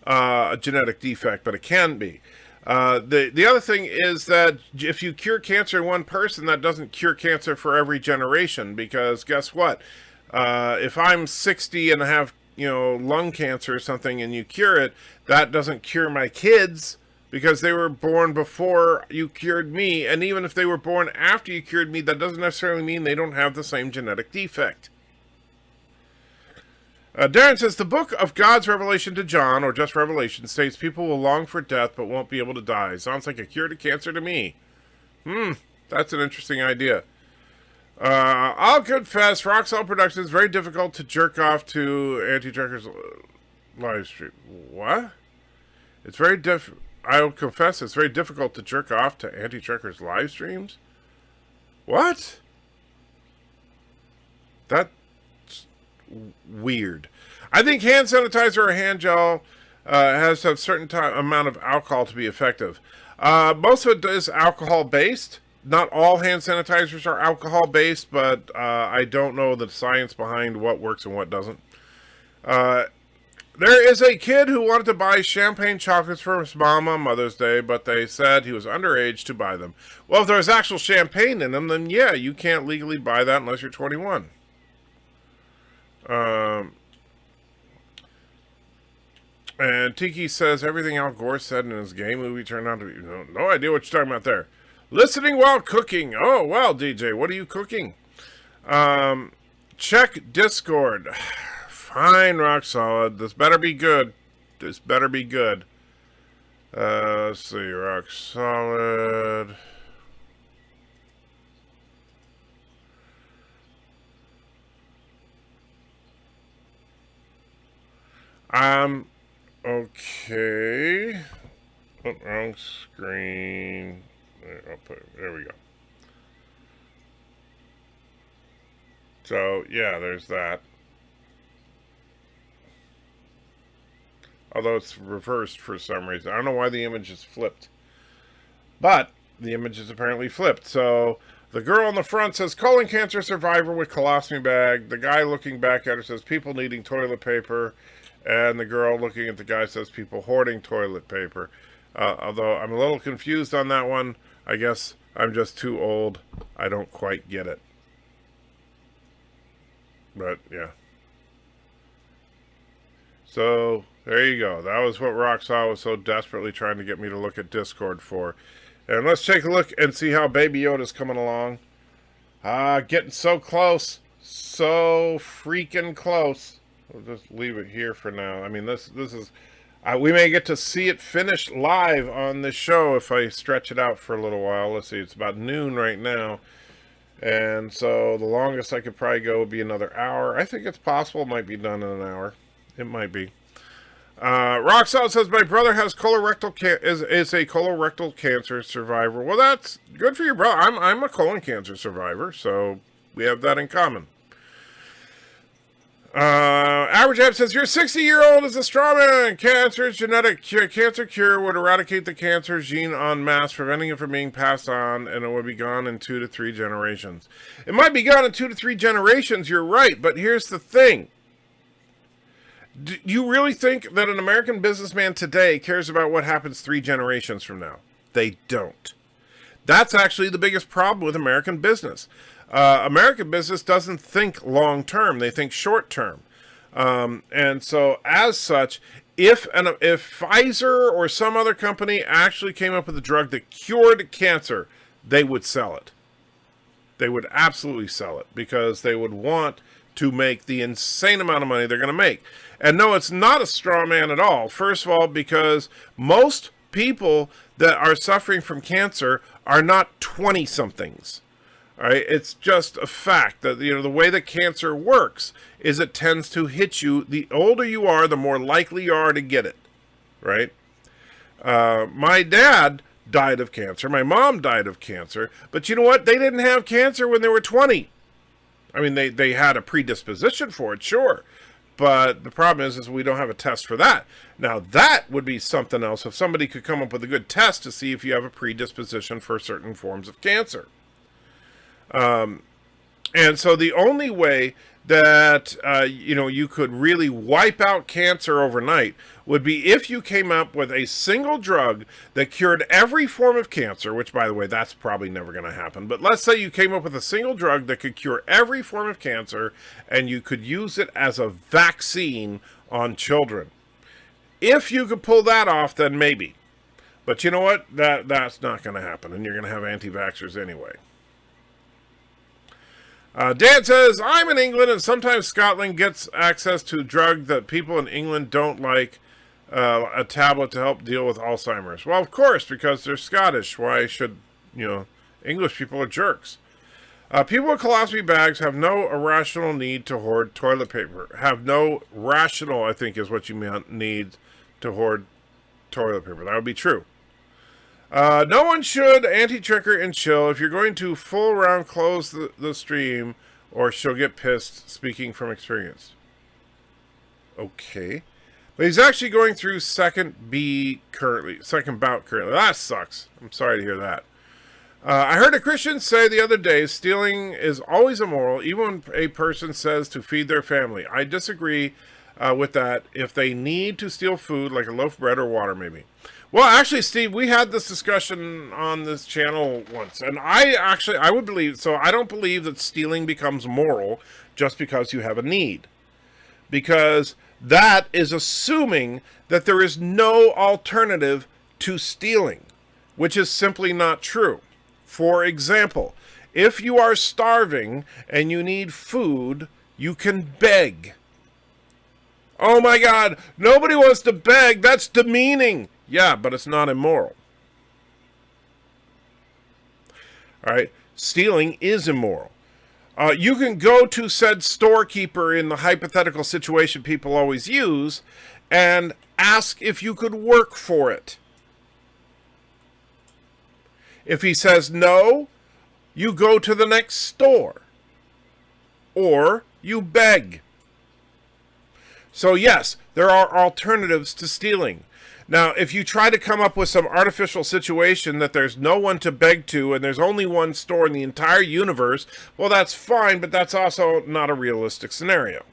a genetic defect, but it can be. The other thing is that if you cure cancer in one person, that doesn't cure cancer for every generation, because guess what? If I'm 60 and I have lung cancer or something and you cure it, that doesn't cure my kids because they were born before you cured me. And even if they were born after you cured me, that doesn't necessarily mean they don't have the same genetic defect. Darren says, the book of God's revelation to John, or just Revelation, states people will long for death but won't be able to die. Sounds like a cure to cancer to me. That's an interesting idea. I'll confess, Roxall Productions is very difficult to jerk off to Anti-Truckers live stream. What? It's very I'll confess it's very difficult to jerk off to Anti-Truckers live streams? What? That's weird. I think hand sanitizer or hand gel has to have a certain amount of alcohol to be effective. Most of it is alcohol-based. Not all hand sanitizers are alcohol-based, but I don't know the science behind what works and what doesn't. There is a kid who wanted to buy champagne chocolates for his mom on Mother's Day, but they said he was underage to buy them. Well, if there's actual champagne in them, then yeah, you can't legally buy that unless you're 21. And Tiki says everything Al Gore said in his gay movie turned out to be... No idea what you're talking about there. Listening while cooking. Oh, well, DJ, what are you cooking? Check Discord. Fine, rock solid. This better be good. This better be good. Let's see, rock solid. Okay. Oh, wrong screen. There we go. So, yeah, there's that. Although it's reversed for some reason. I don't know why the image is flipped. But the image is apparently flipped. So, The girl in the front says, colon cancer survivor with colostomy bag. The guy looking back at her says, people needing toilet paper. And the girl looking at the guy says, people hoarding toilet paper. Although I'm a little confused on that one. I guess I'm just too old. I don't quite get it. But, yeah. So, there you go. That was what Roxanne was so desperately trying to get me to look at Discord for. And let's take a look and see how Baby Yoda's coming along. Getting so close. So freaking close. We'll just leave it here for now. I mean, this is... we may get to see it finished live on this show if I stretch it out for a little while. Let's see, it's about noon right now. And so the longest I could probably go would be another hour. I think it's possible it might be done in an hour. It might be. Roxanne says, my brother has is a colorectal cancer survivor. Well, that's good for your brother. I'm a colon cancer survivor, so we have that in common. Average Ab says, your 60-year-old is a straw man. Cancer is genetic. Cancer cure would eradicate the cancer gene en masse, preventing it from being passed on, and it would be gone in 2 to 3 generations. It might be gone in 2 to 3 generations, you're right, but here's the thing. Do you really think that an American businessman today cares about what happens 3 generations from now? They don't. That's actually the biggest problem with American business. American business doesn't think long term; they think short term. And so, as such, if Pfizer or some other company actually came up with a drug that cured cancer, they would sell it. They would absolutely sell it because they would want to make the insane amount of money they're going to make. And no, it's not a straw man at all. First of all, because most people that are suffering from cancer are not 20-somethings. All right, it's just a fact that the way that cancer works is it tends to hit you. The older you are, the more likely you are to get it. Right? My dad died of cancer. My mom died of cancer. But you know what? They didn't have cancer when they were 20. I mean, they had a predisposition for it, sure. But the problem is we don't have a test for that. Now, that would be something else if somebody could come up with a good test to see if you have a predisposition for certain forms of cancer. And so the only way that, you could really wipe out cancer overnight would be if you came up with a single drug that cured every form of cancer, which, by the way, that's probably never going to happen. But let's say you came up with a single drug that could cure every form of cancer and you could use it as a vaccine on children. If you could pull that off, then maybe. But you know what? That's not going to happen, and you're going to have anti-vaxxers anyway. Dan says, I'm in England, and sometimes Scotland gets access to a drug that people in England don't like, a tablet to help deal with Alzheimer's. Well, of course, because they're Scottish. Why should, English people are jerks. People with colostomy bags have no irrational need to hoard toilet paper. Have no rational, I think is what you meant, need to hoard toilet paper. That would be true. No one should anti-trigger and chill. If you're going to full round close the stream, or she'll get pissed, speaking from experience. Okay. But he's actually going through second bout currently. That sucks. I'm sorry to hear that. I heard a Christian say the other day, stealing is always immoral, even when a person says to feed their family. I disagree with that if they need to steal food, like a loaf of bread or water, maybe. Well, actually, Steve, we had this discussion on this channel once, and I would believe, so I don't believe that stealing becomes moral just because you have a need. Because that is assuming that there is no alternative to stealing, which is simply not true. For example, if you are starving and you need food, you can beg. Oh my God, nobody wants to beg, that's demeaning. Yeah, but it's not immoral. All right, stealing is immoral. You can go to said storekeeper in the hypothetical situation people always use and ask if you could work for it. If he says no, you go to the next store. Or you beg. So yes, there are alternatives to stealing. Now, if you try to come up with some artificial situation that there's no one to beg to and there's only one store in the entire universe, well, that's fine, but that's also not a realistic scenario.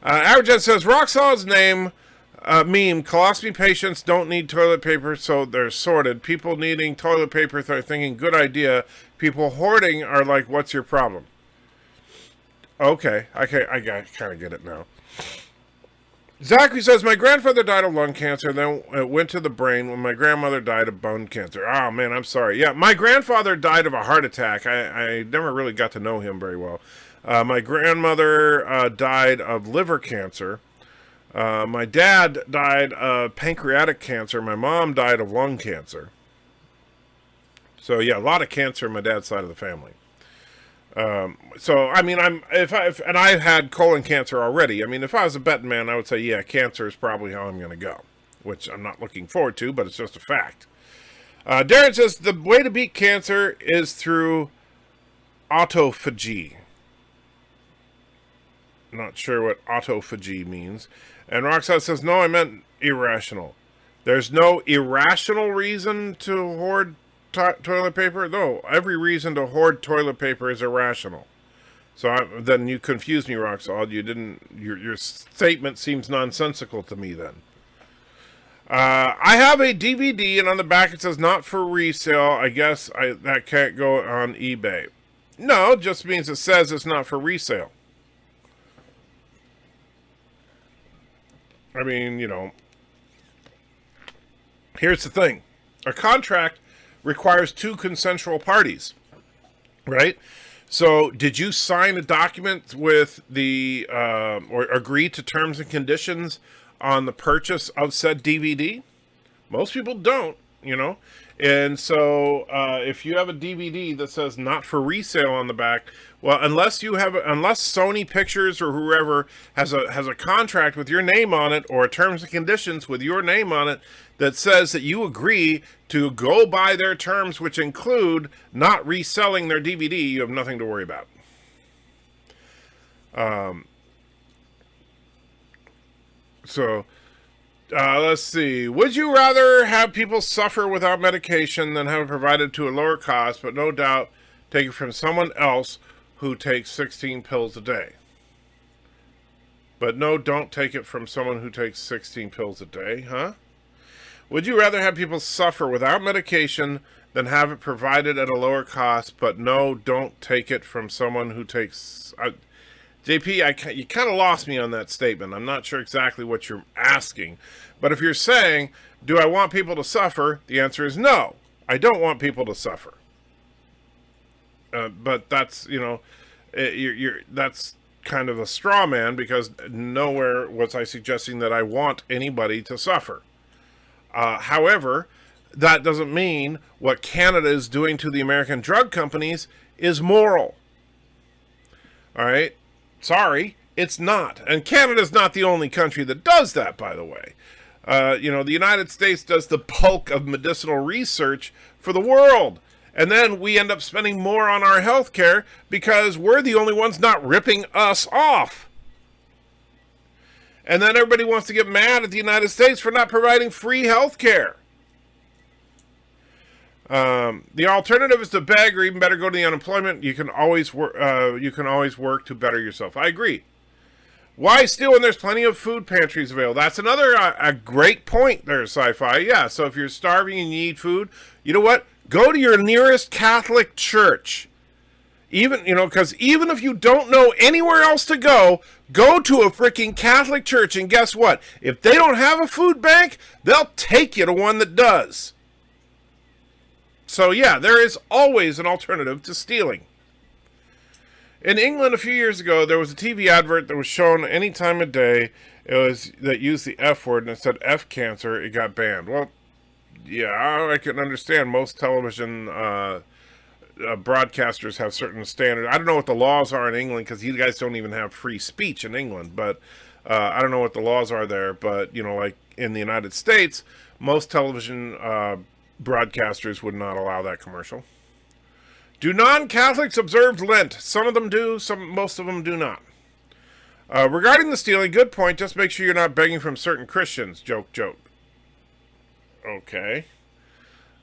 Average says, Rock Solid's meme, colostomy patients don't need toilet paper, so they're sorted. People needing toilet paper are thinking, good idea. People hoarding are like, what's your problem? Okay, I kind of get it now. Zachary says, my grandfather died of lung cancer, then it went to the brain when my grandmother died of bone cancer. Oh, man, I'm sorry. Yeah, my grandfather died of a heart attack. I never really got to know him very well. My grandmother died of liver cancer. My dad died of pancreatic cancer. My mom died of lung cancer. So, yeah, a lot of cancer on my dad's side of the family. So I mean, and I've had colon cancer already. I mean, if I was a betting man, I would say, yeah, cancer is probably how I'm going to go, which I'm not looking forward to, but it's just a fact. Darren says the way to beat cancer is through autophagy. Not sure what autophagy means. And Roxanne says, no, I meant irrational. There's no irrational reason to hoard toilet paper? No, every reason to hoard toilet paper is irrational. So then you confused me, Roxald. You didn't. Your statement seems nonsensical to me. Then I have a DVD, and on the back it says "not for resale." I guess that can't go on eBay. No, it just means it says it's not for resale. I mean, here's the thing: a contract requires two consensual parties, right? So did you sign a document with the or agree to terms and conditions on the purchase of said DVD? Most people don't, and so if you have a DVD that says not for resale on the back, well, unless Sony Pictures or whoever has a contract with your name on it or terms and conditions with your name on it that says that you agree to go by their terms, which include not reselling their DVD, you have nothing to worry about. Let's see. Would you rather have people suffer without medication than have it provided to a lower cost, but no doubt take it from someone else who takes 16 pills a day? But no, don't take it from someone who takes 16 pills a day, huh? Would you rather have people suffer without medication than have it provided at a lower cost, but no, don't take it from someone who takes... JP, you kind of lost me on that statement. I'm not sure exactly what you're asking. But if you're saying, do I want people to suffer? The answer is no. I don't want people to suffer. But that's, that's kind of a straw man, because nowhere was I suggesting that I want anybody to suffer. However, that doesn't mean what Canada is doing to the American drug companies is moral. All right? Sorry, it's not. And Canada's not the only country that does that, by the way. The United States does the bulk of medicinal research for the world. And then we end up spending more on our health care because we're the only ones not ripping us off. And then everybody wants to get mad at the United States for not providing free health care. The alternative is to beg, or even better, go to the unemployment. You can always work. You can always work to better yourself. I agree. Why steal when there's plenty of food pantries available? That's another a great point there, Sci-Fi. Yeah. So if you're starving and you need food, you know what? Go to your nearest Catholic church. Because even if you don't know anywhere else to go to a freaking Catholic church, and guess what? If they don't have a food bank, they'll take you to one that does. So yeah, there is always an alternative to stealing. In England a few years ago, there was a TV advert that was shown any time of day. That used the F word, and it said F cancer. It got banned. Well, yeah, I can understand. Most television broadcasters have certain standards. I don't know what the laws are in England, because you guys don't even have free speech in England. But I don't know what the laws are there. But like in the United States, most television broadcasters would not allow that commercial. Do non-Catholics observe Lent? Some of them do. Most of them do not. Regarding the stealing, good point. Just make sure you're not begging from certain Christians. Joke, joke. Okay.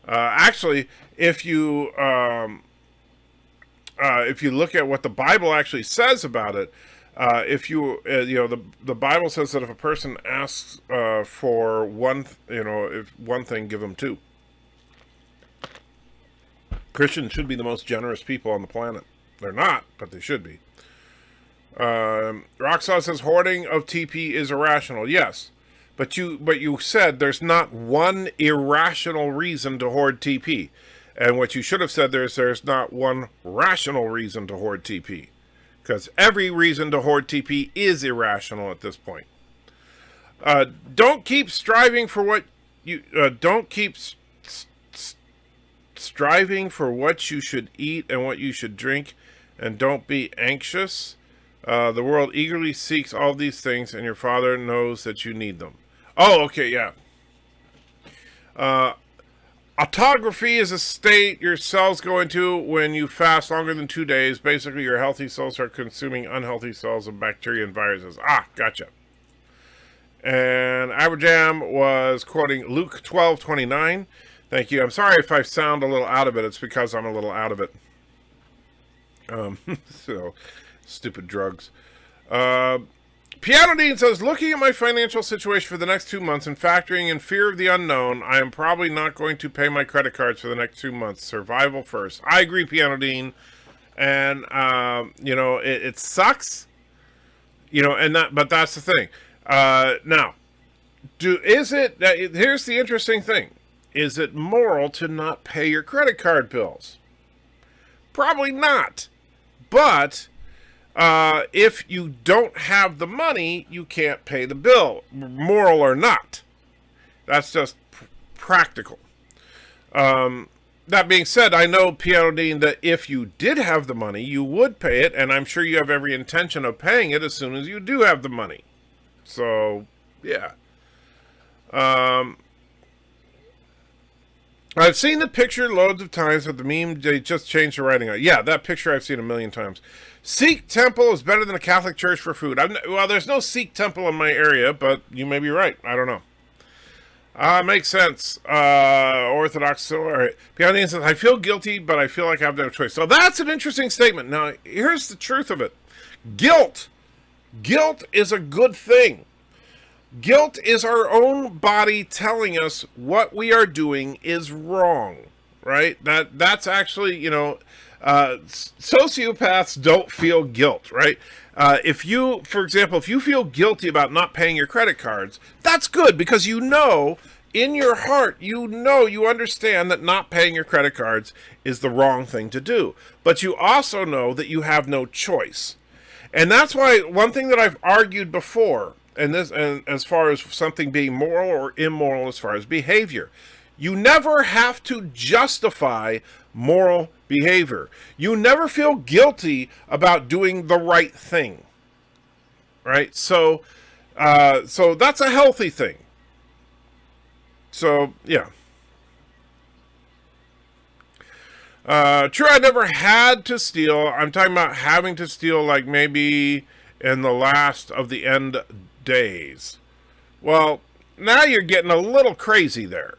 Actually, if you look at what the Bible actually says about it, the Bible says that if a person asks for if one thing, give them two. Christians should be the most generous people on the planet. They're not, but they should be. Roxas says hoarding of TP is irrational. Yes, but you said there's not one irrational reason to hoard TP, and what you should have said there's not one rational reason to hoard TP, because every reason to hoard TP is irrational at this point. Don't keep striving for what you striving for what you should eat and what you should drink, and don't be anxious. The world eagerly seeks all these things, and your Father knows that you need them. Oh, okay, yeah. Autophagy is a state your cells go into when you fast longer than 2 days. Basically, your healthy cells are consuming unhealthy cells of bacteria and viruses. Ah, gotcha. And Abraham was quoting Luke 12:29. Thank you. I'm sorry if I sound a little out of it. It's because I'm a little out of it. So, stupid drugs. Piano Dean says, looking at my financial situation for the next 2 months and factoring in fear of the unknown, I am probably not going to pay my credit cards for the next 2 months. Survival first. I agree, Piano Dean. And, it sucks. But that's the thing. Now, here's the interesting thing. Is it moral to not pay your credit card bills? Probably not. But if you don't have the money, you can't pay the bill, moral or not. That's just practical. That being said, I know, Piano Dean, that if you did have the money, you would pay it, and I'm sure you have every intention of paying it as soon as you do have the money. So, yeah. I've seen the picture loads of times, but the meme, they just changed the writing on it. Yeah, that picture I've seen a million times. Sikh temple is better than a Catholic church for food. Well, there's no Sikh temple in my area, but you may be right. I don't know. Makes sense. Orthodox. All right. Piano says, I feel guilty, but I feel like I have no choice. So that's an interesting statement. Now, here's the truth of it. Guilt is a good thing. Guilt is our own body telling us what we are doing is wrong, right? That's actually, sociopaths don't feel guilt, right? For example, if you feel guilty about not paying your credit cards, that's good because in your heart, you understand that not paying your credit cards is the wrong thing to do. But you also know that you have no choice. And that's why one thing that I've argued before, and as far as something being moral or immoral as far as behavior, you never have to justify moral behavior. You never feel guilty about doing the right thing, right? So that's a healthy thing. So yeah. True, I never had to steal. I'm talking about having to steal, like maybe in the last of the end days. Well, now you're getting a little crazy there.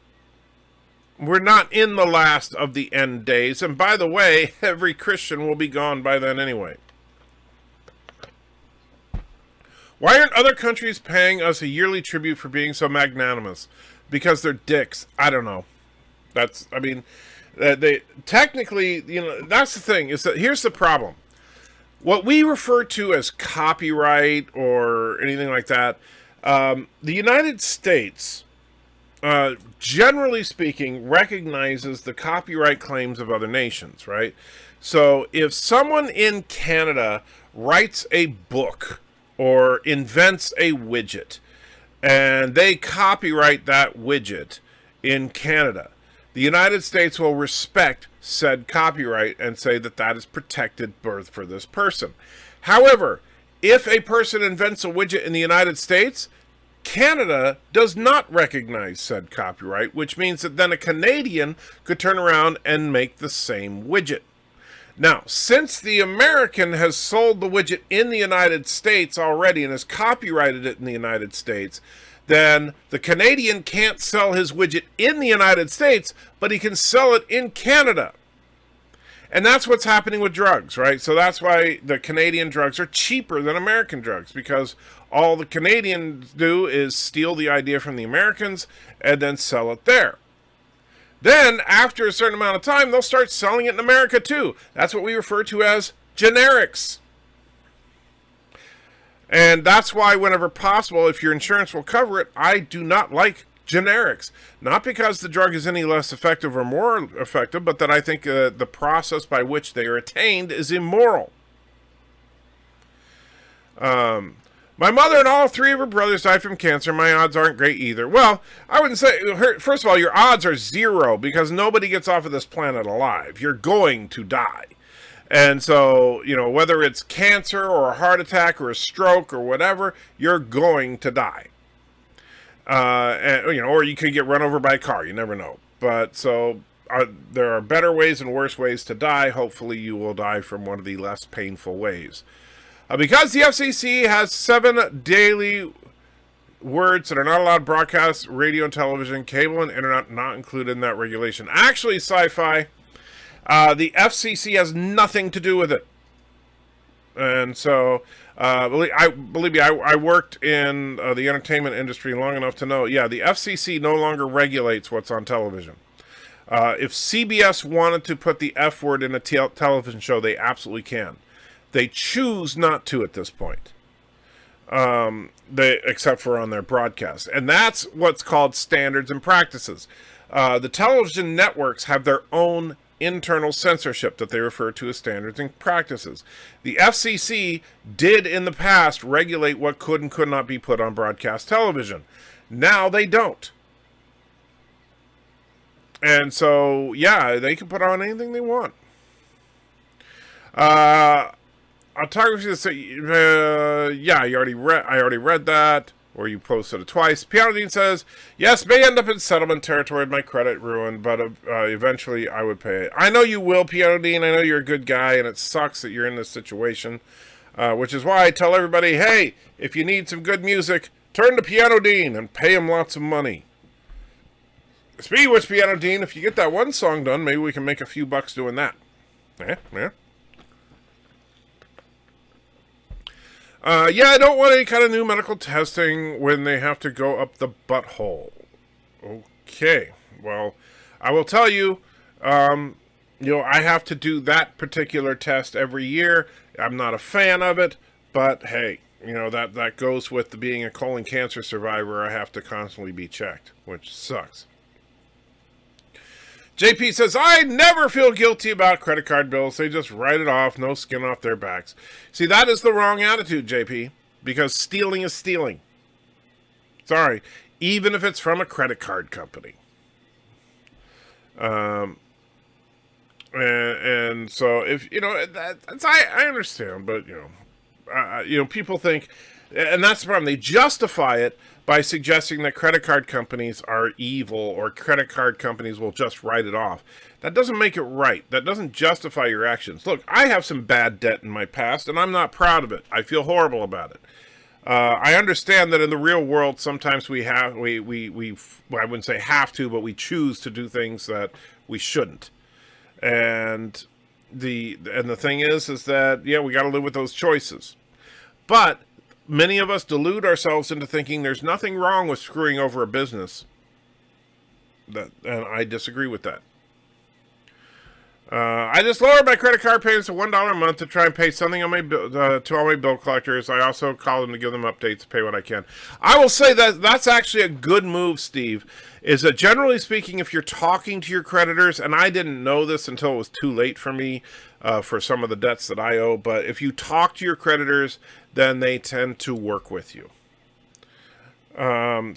We're not in the last of the end days, and by the way, every Christian will be gone by then anyway. Why aren't other countries paying us a yearly tribute for being so magnanimous? Because they're dicks. I don't know. They technically, that's the thing, is that here's the problem. What we refer to as copyright or anything like that, the United States, generally speaking, recognizes the copyright claims of other nations, right? So if someone in Canada writes a book or invents a widget and they copyright that widget in Canada, the United States will respect said copyright and say that that is protected for this person. However, if a person invents a widget in the United States, Canada does not recognize said copyright, which means that then a Canadian could turn around and make the same widget. Now, since the American has sold the widget in the United States already and has copyrighted it in the United States, then the Canadian can't sell his widget in the United States, but he can sell it in Canada. And that's what's happening with drugs, right? So that's why the Canadian drugs are cheaper than American drugs, because all the Canadians do is steal the idea from the Americans and then sell it there. Then, after a certain amount of time, they'll start selling it in America too. That's what we refer to as generics. And that's why, whenever possible, if your insurance will cover it, I do not like generics. Not because the drug is any less effective or more effective, but that I think the process by which they are attained is immoral. My mother and all three of her brothers died from cancer. My odds aren't great either. Well, I wouldn't say... First of all, your odds are zero because nobody gets off of this planet alive. You're going to die. And so, whether it's cancer or a heart attack or a stroke or whatever, you're going to die. Or you could get run over by a car. You never know. But so there are better ways and worse ways to die. Hopefully you will die from one of the less painful ways. Because the FCC has 7 daily words that are not allowed broadcast, radio and television, cable and internet not included in that regulation. Actually, Sci-Fi, the FCC has nothing to do with it. And so, believe me, I worked in the entertainment industry long enough to know, the FCC no longer regulates what's on television. If CBS wanted to put the F word in a television show, they absolutely can. They choose not to at this point, except for on their broadcast. And that's what's called standards and practices. The television networks have their own internal censorship that they refer to as standards and practices. The FCC did in the past regulate what could and could not be put on broadcast television. Now they don't. And so, they can put on anything they want. Autography say, I already read that, or you posted it twice. Piano Dean says, yes, may end up in settlement territory with my credit ruined, but eventually I would pay it. I know you will, Piano Dean. I know you're a good guy, and it sucks that you're in this situation, which is why I tell everybody, hey, if you need some good music, turn to Piano Dean and pay him lots of money. Speaking of which, Piano Dean, if you get that one song done, maybe we can make a few bucks doing that. Yeah. I don't want any kind of new medical testing when they have to go up the butthole. Okay, well, I will tell you, I have to do that particular test every year. I'm not a fan of it, but hey, that goes with being a colon cancer survivor. I have to constantly be checked, which sucks. JP says, I never feel guilty about credit card bills. They just write it off, no skin off their backs. See, that is the wrong attitude, JP, because stealing is stealing. Sorry, even if it's from a credit card company. And so if, I understand, but, people think, and that's the problem, they justify it by suggesting that credit card companies are evil or credit card companies will just write it off. That doesn't make it right. That doesn't justify your actions. Look, I have some bad debt in my past, and I'm not proud of it. I feel horrible about it. I understand that in the real world, sometimes we I wouldn't say have to, but we choose to do things that we shouldn't. And the thing is that, we got to live with those choices. But many of us delude ourselves into thinking there's nothing wrong with screwing over a business. And I disagree with that. I just lowered my credit card payments to $1 a month to try and pay something on my to all my bill collectors. I also call them to give them updates to pay what I can. I will say that that's actually a good move, Steve. Is that generally speaking, if you're talking to your creditors, and I didn't know this until it was too late for me for some of the debts that I owe, but if you talk to your creditors, then they tend to work with you. That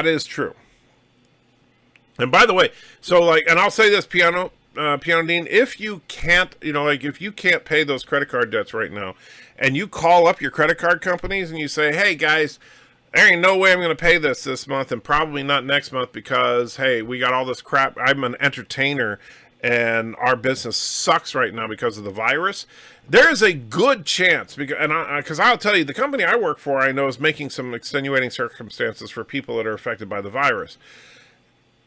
is true. And by the way, and I'll say this, Piano Dean, if you can't, if you can't pay those credit card debts right now, and you call up your credit card companies and you say, hey guys, there ain't no way I'm going to pay this month and probably not next month because, hey, we got all this crap. I'm an entertainer and our business sucks right now because of the virus, there is a good chance, because I'll tell you, the company I work for, I know, is making some extenuating circumstances for people that are affected by the virus.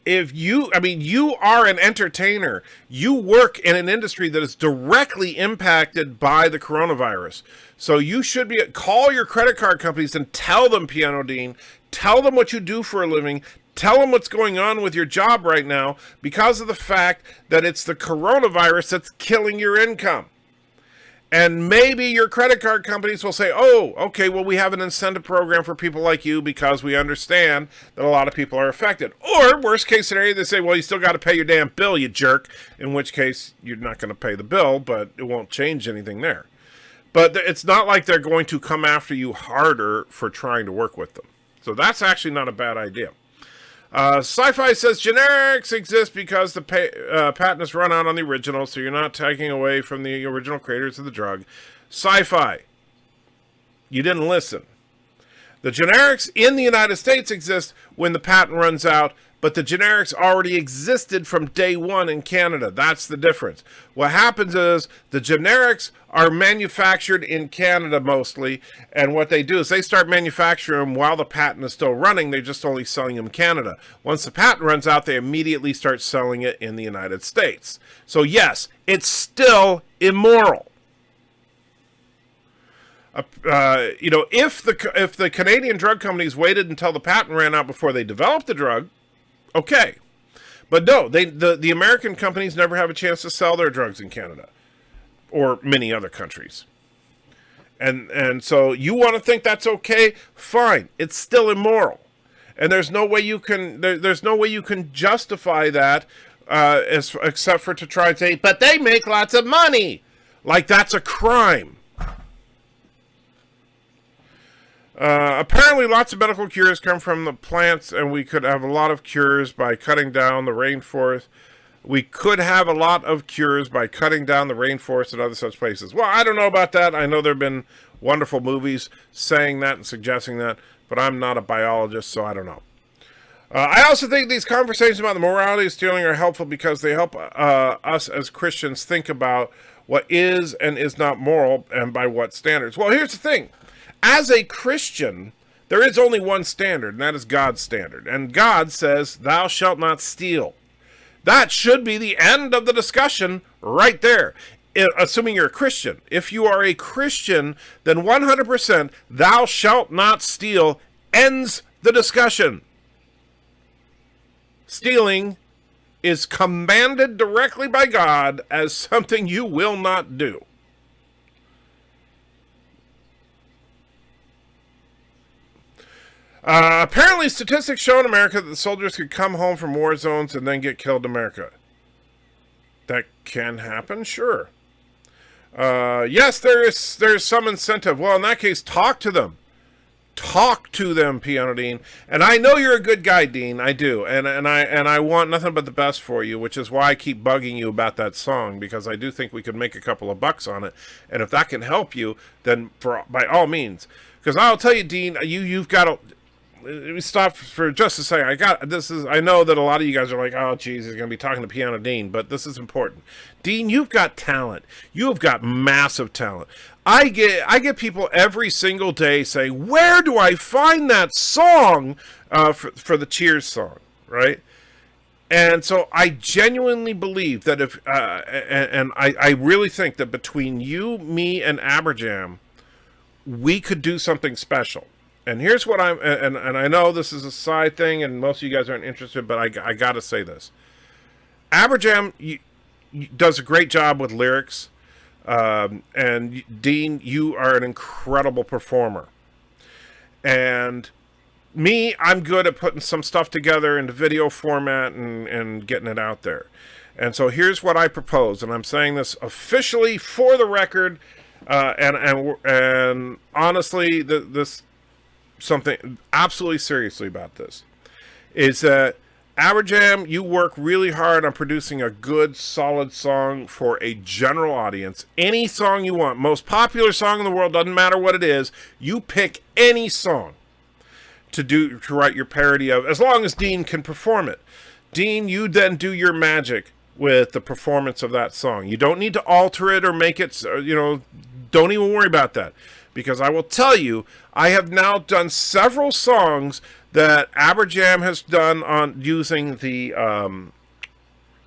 You are an entertainer. You work in an industry that is directly impacted by the coronavirus. So you should call your credit card companies and tell them, Piano Dean, tell them what you do for a living. Tell them what's going on with your job right now because of the fact that it's the coronavirus that's killing your income. And maybe your credit card companies will say, oh, okay, well, we have an incentive program for people like you because we understand that a lot of people are affected. Or, worst case scenario, they say, well, you still got to pay your damn bill, you jerk. In which case, you're not going to pay the bill, but it won't change anything there. But it's not like they're going to come after you harder for trying to work with them. So that's actually not a bad idea. Sci-Fi says generics exist because the patent is run out on the original, so you're not taking away from the original creators of the drug. Sci-Fi, you didn't listen. The generics in the United States exist when the patent runs out, but the generics already existed from day one in Canada. That's the difference. What happens is the generics are manufactured in Canada mostly, and what they do is they start manufacturing them while the patent is still running. They're just only selling them in Canada. Once the patent runs out, they immediately start selling it in the United States. So yes, it's still immoral. If the Canadian drug companies waited until the patent ran out before they developed the drug, okay. But no, the American companies never have a chance to sell their drugs in Canada or many other countries. And so you want to think that's okay? Fine. It's still immoral. And there's no way you can justify that except for to try and say, but they make lots of money. Like that's a crime. Apparently lots of medical cures come from the plants, and we could have a lot of cures by cutting down the rainforest. We could have a lot of cures by cutting down the rainforest and other such places. Well, I don't know about that. I know there have been wonderful movies saying that and suggesting that, but I'm not a biologist, so I don't know. I also think these conversations about the morality of stealing are helpful because they help us as Christians think about what is and is not moral and by what standards. Well, here's the thing. As a Christian, there is only one standard, and that is God's standard. And God says, thou shalt not steal. That should be the end of the discussion right there, assuming you're a Christian. If you are a Christian, then 100% thou shalt not steal ends the discussion. Stealing is commanded directly by God as something you will not do. Apparently, statistics show in America that the soldiers could come home from war zones and then get killed in America. That can happen, sure. Yes, there's some incentive. Well, in that case, talk to them. Talk to them, Piano Dean. And I know you're a good guy, Dean. I do. And I want nothing but the best for you, which is why I keep bugging you about that song, because I do think we could make a couple of bucks on it. And if that can help you, then by all means. Because I'll tell you, Dean, you've got to... Let me stop for just a second. I know that a lot of you guys are like, oh, geez, he's going to be talking to Piano Dean, but this is important. Dean, you've got talent. You have got massive talent. I get people every single day saying, where do I find that song for the Cheers song, right? And so I genuinely believe that I really think that between you, me, and Aberjam, we could do something special. And here's what and I know this is a side thing, and most of you guys aren't interested, but I got to say this. Aberjam does a great job with lyrics, and Dean, you are an incredible performer. And me, I'm good at putting some stuff together into video format and getting it out there. And so here's what I propose, and I'm saying this officially for the record, and honestly, this something absolutely seriously about this is that Aberjam, you work really hard on producing a good, solid song for a general audience. Any song you want, most popular song in the world, doesn't matter what it is. You pick any song to write your parody of, as long as Dean can perform it. Dean, you then do your magic with the performance of that song. You don't need to alter it or make it, don't even worry about that. Because I will tell you, I have now done several songs that Aberjam has done on using the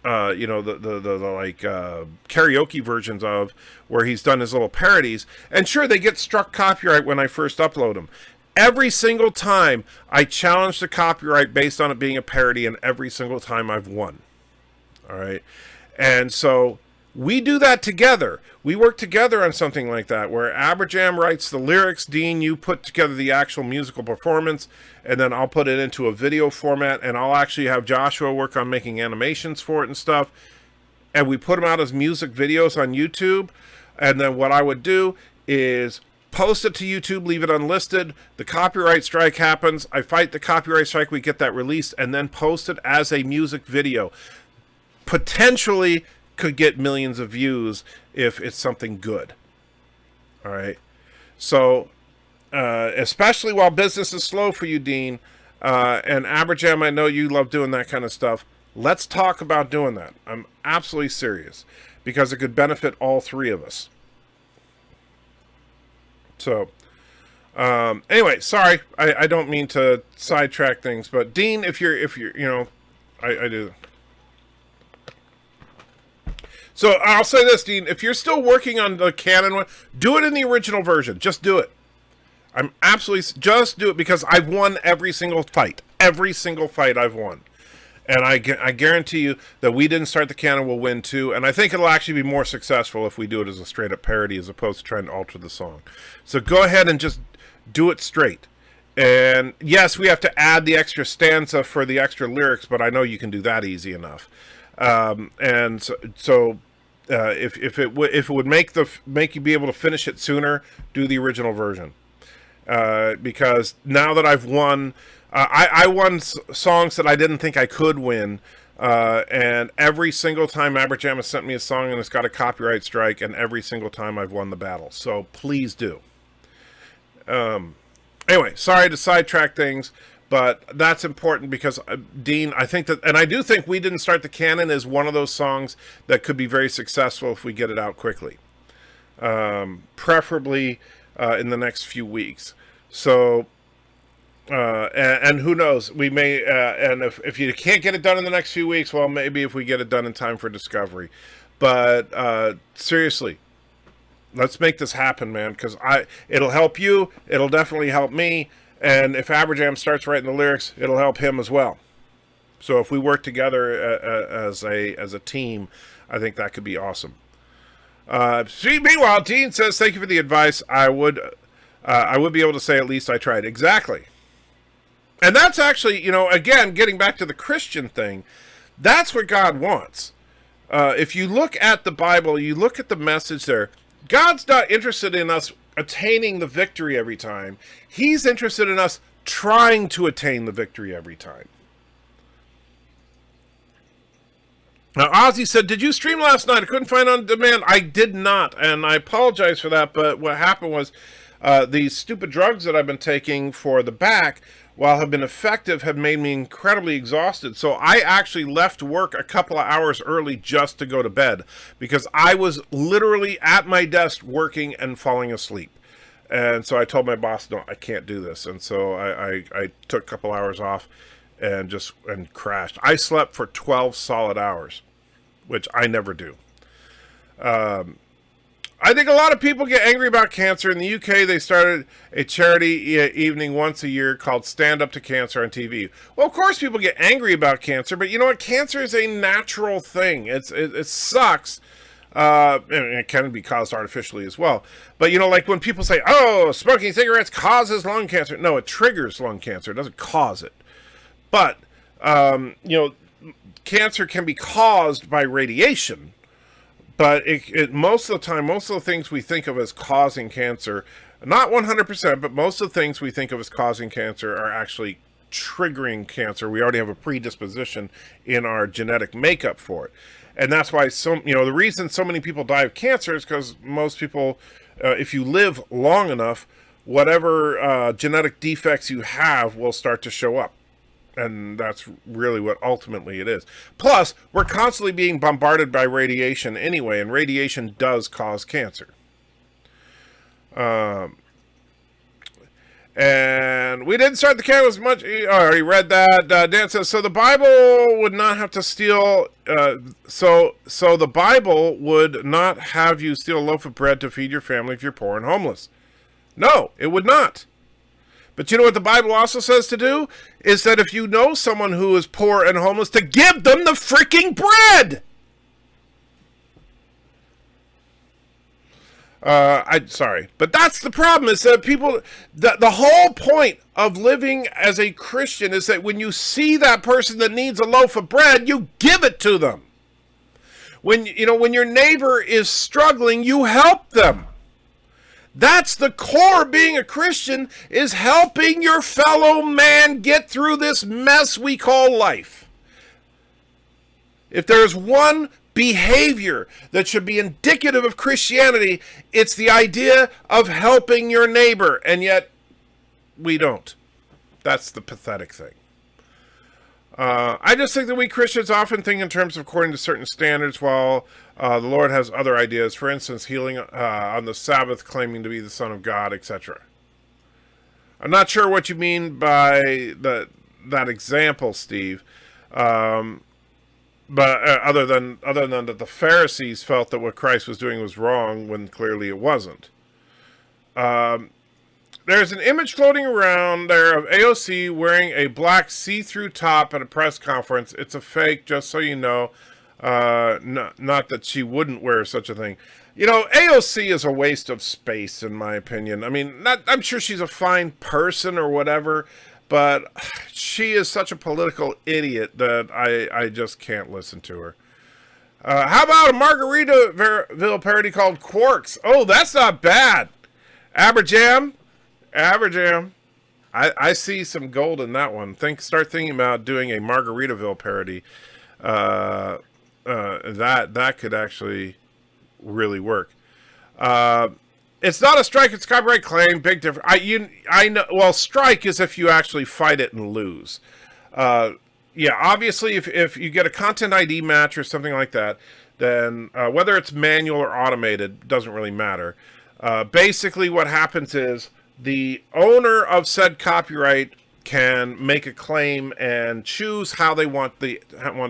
karaoke versions of, where he's done his little parodies. And sure, they get struck copyright when I first upload them. Every single time I challenge the copyright based on it being a parody, and every single time I've won. All right. And so we do that together. We work together on something like that, where Aberjam writes the lyrics, Dean, you put together the actual musical performance, and then I'll put it into a video format, and I'll actually have Joshua work on making animations for it and stuff. And we put them out as music videos on YouTube. And then what I would do is post it to YouTube, leave it unlisted. The copyright strike happens. I fight the copyright strike. We get that released, and then post it as a music video. Potentially could get millions of views if it's something good. All right. So, especially while business is slow for you, Dean, and Aberjam, I know you love doing that kind of stuff. Let's talk about doing that. I'm absolutely serious, because it could benefit all three of us. So, anyway, sorry, I don't mean to sidetrack things, but Dean, if you're, I do. So I'll say this, Dean, if you're still working on the canon one, do it in the original version. Just do it. Just do it, because I've won every single fight. Every single fight I've won. And I guarantee you that We Didn't Start the Canon will win too, and I think it'll actually be more successful if we do it as a straight-up parody as opposed to trying to alter the song. So go ahead and just do it straight. And yes, we have to add the extra stanza for the extra lyrics, but I know you can do that easy enough. If it would make you be able to finish it sooner, do the original version. Because now that I've won, I won songs that I didn't think I could win, and every single time Aberjam has sent me a song and it's got a copyright strike, and every single time I've won the battle. So please do. Anyway, sorry to sidetrack things, but that's important because, Dean, I think that, and I do think We Didn't Start the Canon is one of those songs that could be very successful if we get it out quickly. Preferably in the next few weeks. So, and who knows, we may, and if you can't get it done in the next few weeks, well, maybe if we get it done in time for Discovery. But seriously, let's make this happen, man, because it'll help you, it'll definitely help me, and if Aberjam starts writing the lyrics, it'll help him as well. So if we work together as a team, I think that could be awesome. Meanwhile, Dean says, thank you for the advice. I would be able to say at least I tried. Exactly. And that's actually, again, getting back to the Christian thing, that's what God wants. If you look at the Bible, you look at the message there, God's not interested in us attaining the victory every time. He's interested in us trying to attain the victory every time. Now, Ozzy said, did you stream last night? I couldn't find on demand. I did not, and I apologize for that, but what happened was these stupid drugs that I've been taking for the back, while have been effective, have made me incredibly exhausted. So I actually left work a couple of hours early just to go to bed, because I was literally at my desk working and falling asleep. And so I told my boss, no, I can't do this. And so I took a couple hours off and crashed. I slept for 12 solid hours, which I never do. I think a lot of people get angry about cancer. In the UK, they started a charity evening once a year called Stand Up to Cancer on TV. Well, of course people get angry about cancer, but you know what? Cancer is a natural thing. It sucks. And it can be caused artificially as well. But, like when people say, oh, smoking cigarettes causes lung cancer. No, it triggers lung cancer. It doesn't cause it. But, cancer can be caused by radiation. But most of the time, most of the things we think of as causing cancer, not 100%, but most of the things we think of as causing cancer are actually triggering cancer. We already have a predisposition in our genetic makeup for it. And that's why the reason so many people die of cancer is because most people, if you live long enough, whatever genetic defects you have will start to show up. And that's really what ultimately it is. Plus, we're constantly being bombarded by radiation anyway, and radiation does cause cancer. And we didn't start the candles much. I already read that. Dan says, so the Bible would not have to steal. So the Bible would not have you steal a loaf of bread to feed your family if you're poor and homeless. No, it would not. But you know what the Bible also says to do? Is that if you know someone who is poor and homeless, to give them the freaking bread. Sorry. But that's the problem, is that people, the whole point of living as a Christian is that when you see that person that needs a loaf of bread, you give it to them. When your neighbor is struggling, you help them. That's the core of being a Christian, is helping your fellow man get through this mess we call life. If there's one behavior that should be indicative of Christianity, it's the idea of helping your neighbor, and yet we don't. That's the pathetic thing. I just think that we Christians often think in terms of according to certain standards, while the Lord has other ideas. For instance, healing on the Sabbath, claiming to be the Son of God, etc. I'm not sure what you mean by that example, Steve. But other than that, the Pharisees felt that what Christ was doing was wrong when clearly it wasn't. There's an image floating around there of AOC wearing a black see-through top at a press conference. It's a fake, just so you know. Not that she wouldn't wear such a thing. AOC is a waste of space, in my opinion. I mean, I'm sure she's a fine person or whatever, but she is such a political idiot that I just can't listen to her. How about a Margaritaville parody called Quarks? Oh, that's not bad. Aberjam. I see some gold in that one. Start thinking about doing a Margaritaville parody. That could actually really work. It's not a strike, it's copyright claim. Big difference. I know. Well, strike is if you actually fight it and lose. Yeah, obviously, if you get a content ID match or something like that, then whether it's manual or automated doesn't really matter. Basically, what happens is the owner of said copyright can make a claim and choose how they want to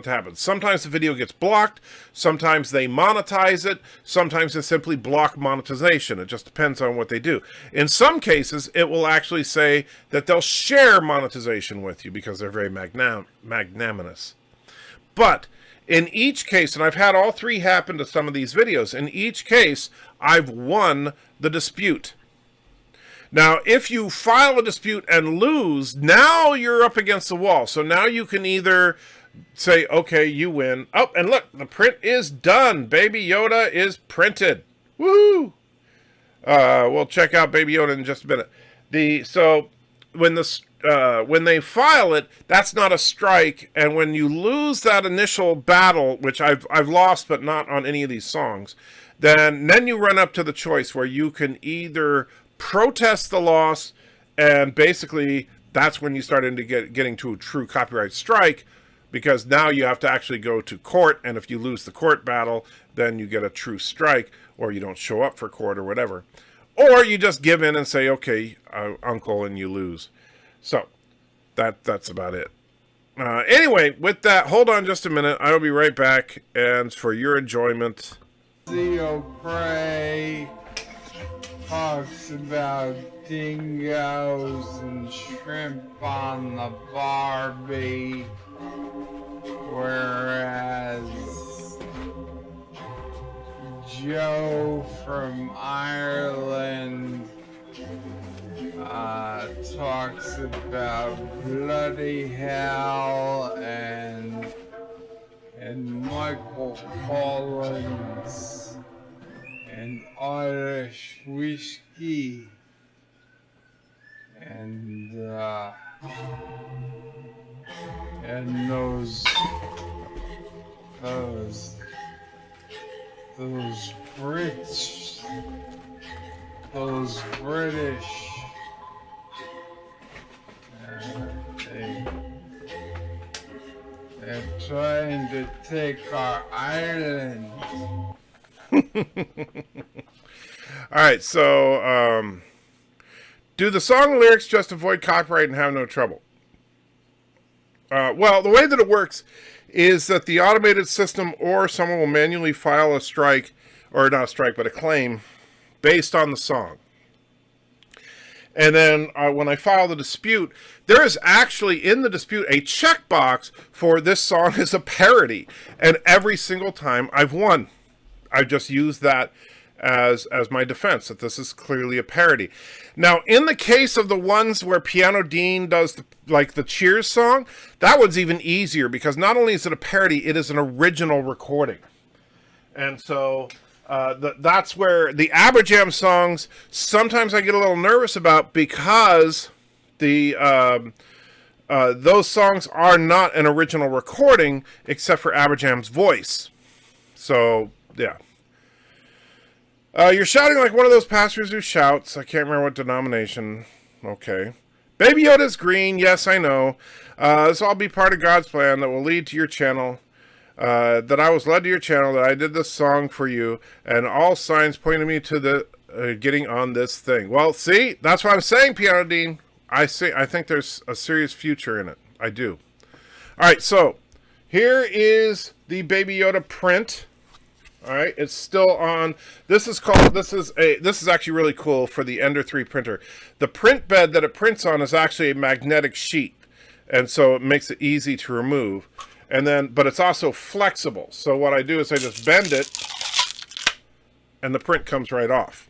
happen. Sometimes the video gets blocked, sometimes they monetize it, sometimes they simply block monetization. It just depends on what they do. In some cases, it will actually say that they'll share monetization with you because they're very magnanimous. But in each case, and I've had all three happen to some of these videos, in each case, I've won the dispute. Now, if you file a dispute and lose, now you're up against the wall. So now you can either say, okay, you win. Oh, and look, the print is done. Baby Yoda is printed. Woo! We'll check out Baby Yoda in just a minute. So when they file it, that's not a strike. And when you lose that initial battle, which I've lost, but not on any of these songs, then you run up to the choice where you can either protest the loss, and basically that's when you start into getting to a true copyright strike, because now you have to actually go to court, and if you lose the court battle, then you get a true strike, or you don't show up for court or whatever. Or you just give in and say, okay, uncle, and you lose. So that's about it. Anyway, with that, hold on just a minute. I'll be right back, and for your enjoyment. Theo Prey talks about dingoes and shrimp on the Barbie, whereas Joe from Ireland talks about bloody hell and Michael Collins and Irish whiskey and those British trying to take our island. All right, so do the song lyrics just avoid copyright and have no trouble? Well, the way that it works is that the automated system or someone will manually file a strike, or not a strike, but a claim based on the song. And then when I file the dispute, there is actually in the dispute a checkbox for this song is a parody. And every single time I've won. I've just used that as my defense, that this is clearly a parody. Now, in the case of the ones where Piano Dean does the Cheers song, that one's even easier because not only is it a parody, it is an original recording. And so that's where the Abba-Jam songs, sometimes I get a little nervous about because those songs are not an original recording except for Abba-Jam's voice. So, yeah. You're shouting like one of those pastors who shouts. I can't remember what denomination. Okay. Baby Yoda's green. Yes, I know. This will all be part of God's plan that will lead to your channel. That I was led to your channel, that I did this song for you, and all signs pointed me to the getting on this thing. Well, see, that's what I'm saying, Piano Dean. I think there's a serious future in it. I do. All right, so here is the Baby Yoda print. All right, it's still on. This is actually really cool for the Ender 3 printer. The print bed that it prints on is actually a magnetic sheet, and so it makes it easy to remove. And then, but it's also flexible. So what I do is I just bend it, and the print comes right off.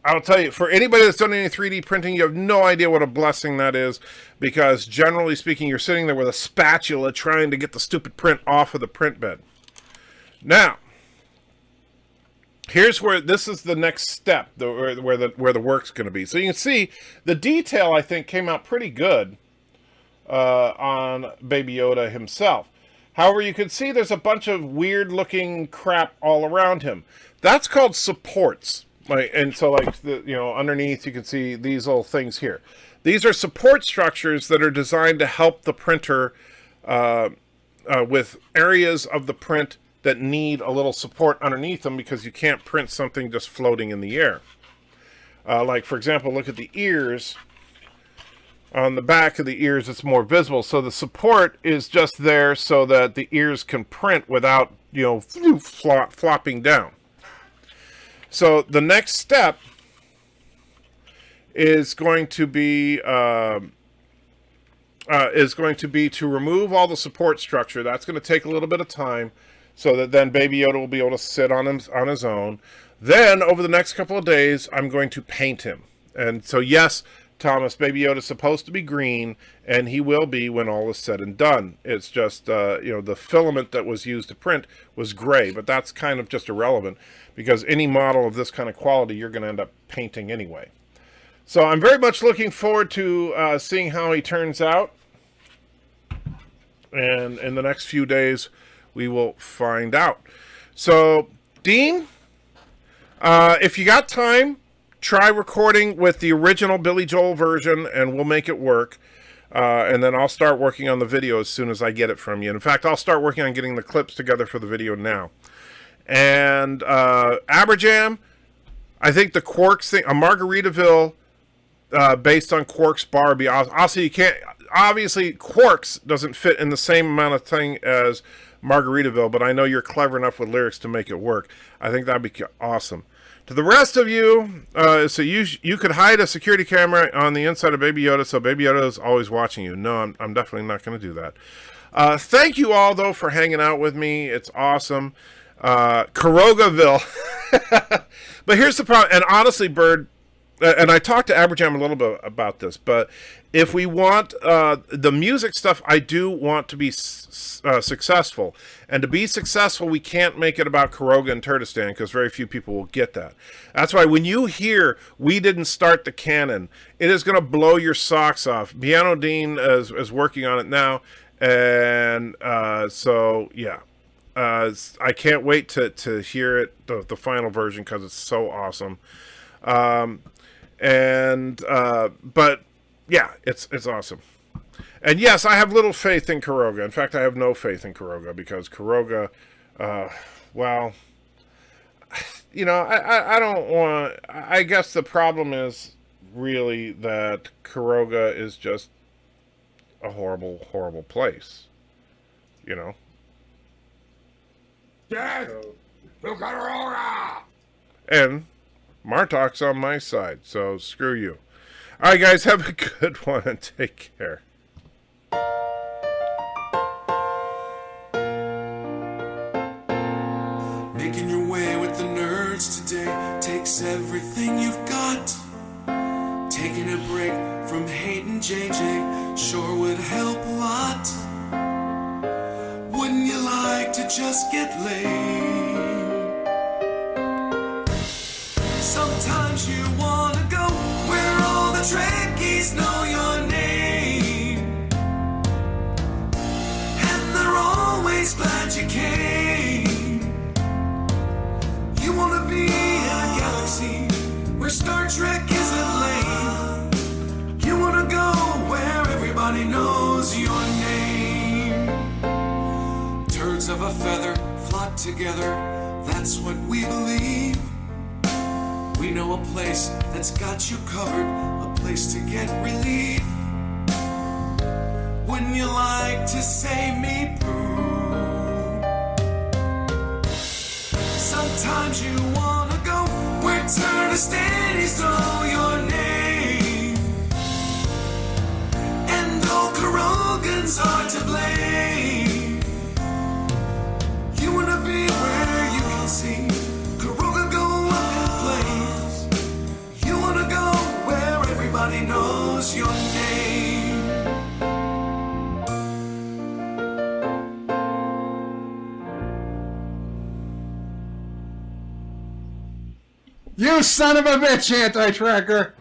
I'll tell you, for anybody that's done any 3D printing, you have no idea what a blessing that is, because generally speaking, you're sitting there with a spatula trying to get the stupid print off of the print bed. Now, here's where this is the next step, where the work's going to be. So you can see the detail, I think, came out pretty good on Baby Yoda himself. However, you can see there's a bunch of weird-looking crap all around him. That's called supports. Underneath you can see these little things here. These are support structures that are designed to help the printer with areas of the print that need a little support underneath them, because you can't print something just floating in the air. Like, for example, look at the ears. On the back of the ears, it's more visible. So the support is just there so that the ears can print without, flopping down. So the next step is going to be to remove all the support structure. That's going to take a little bit of time, so that then Baby Yoda will be able to sit on his own. Then, over the next couple of days, I'm going to paint him. And so, yes, Thomas, Baby Yoda is supposed to be green, and he will be when all is said and done. It's just, the filament that was used to print was gray, but that's kind of just irrelevant, because any model of this kind of quality, you're going to end up painting anyway. So I'm very much looking forward to seeing how he turns out. And in the next few days, we will find out. So, Dean, if you got time, try recording with the original Billy Joel version, and we'll make it work. And then I'll start working on the video as soon as I get it from you. In fact, I'll start working on getting the clips together for the video now. And Abba-Jam, I think the Quarks thing, a Margaritaville based on Quarks Barbie. Also, you can't. Obviously, Quarks doesn't fit in the same amount of thing as Margaritaville, but I know you're clever enough with lyrics to make it work. I think that'd be awesome. To the rest of you, so you could hide a security camera on the inside of Baby Yoda, so Baby Yoda is always watching you. No, I'm definitely not going to do that. Thank you all, though, for hanging out with me. It's awesome. Karogaville. But here's the problem, and honestly, Bird, and I talked to Abba-Jam a little bit about this, but if we want the music stuff, I do want to be successful. And to be successful, we can't make it about Karoga and Turtistan, because very few people will get that. That's why when you hear "We Didn't Start the Cannon," it is going to blow your socks off. Piano Dean is working on it now. And so, yeah. I can't wait to hear it, the final version, because it's so awesome. But yeah, it's awesome. And yes, I have little faith in Kuroga. In fact, I have no faith in Kuroga because Kuroga, well, I don't want. I guess the problem is really that Kuroga is just a horrible, horrible place. You know. Death to Kuroga! And Martok's on my side, so screw you. All right, guys, have a good one and take care. Making your way with the nerds today takes everything you've got. Taking a break from hating JJ sure would help a lot. Wouldn't you like to just get laid? Sometimes you wanna go where all the Trekkies know your name, and they're always glad you came. You wanna be in a galaxy where Star Trek isn't lame. You wanna go where everybody knows your name. Turds of a feather flock together, that's what we believe. We know a place that's got you covered, a place to get relief. Wouldn't you like to say me poo? Sometimes you wanna go where Turnistanies know your name, and all Kurogans are to blame. You wanna be where you can see Kuroga go up in flames. You wanna go where everybody knows your name. You son of a bitch, anti-tracker!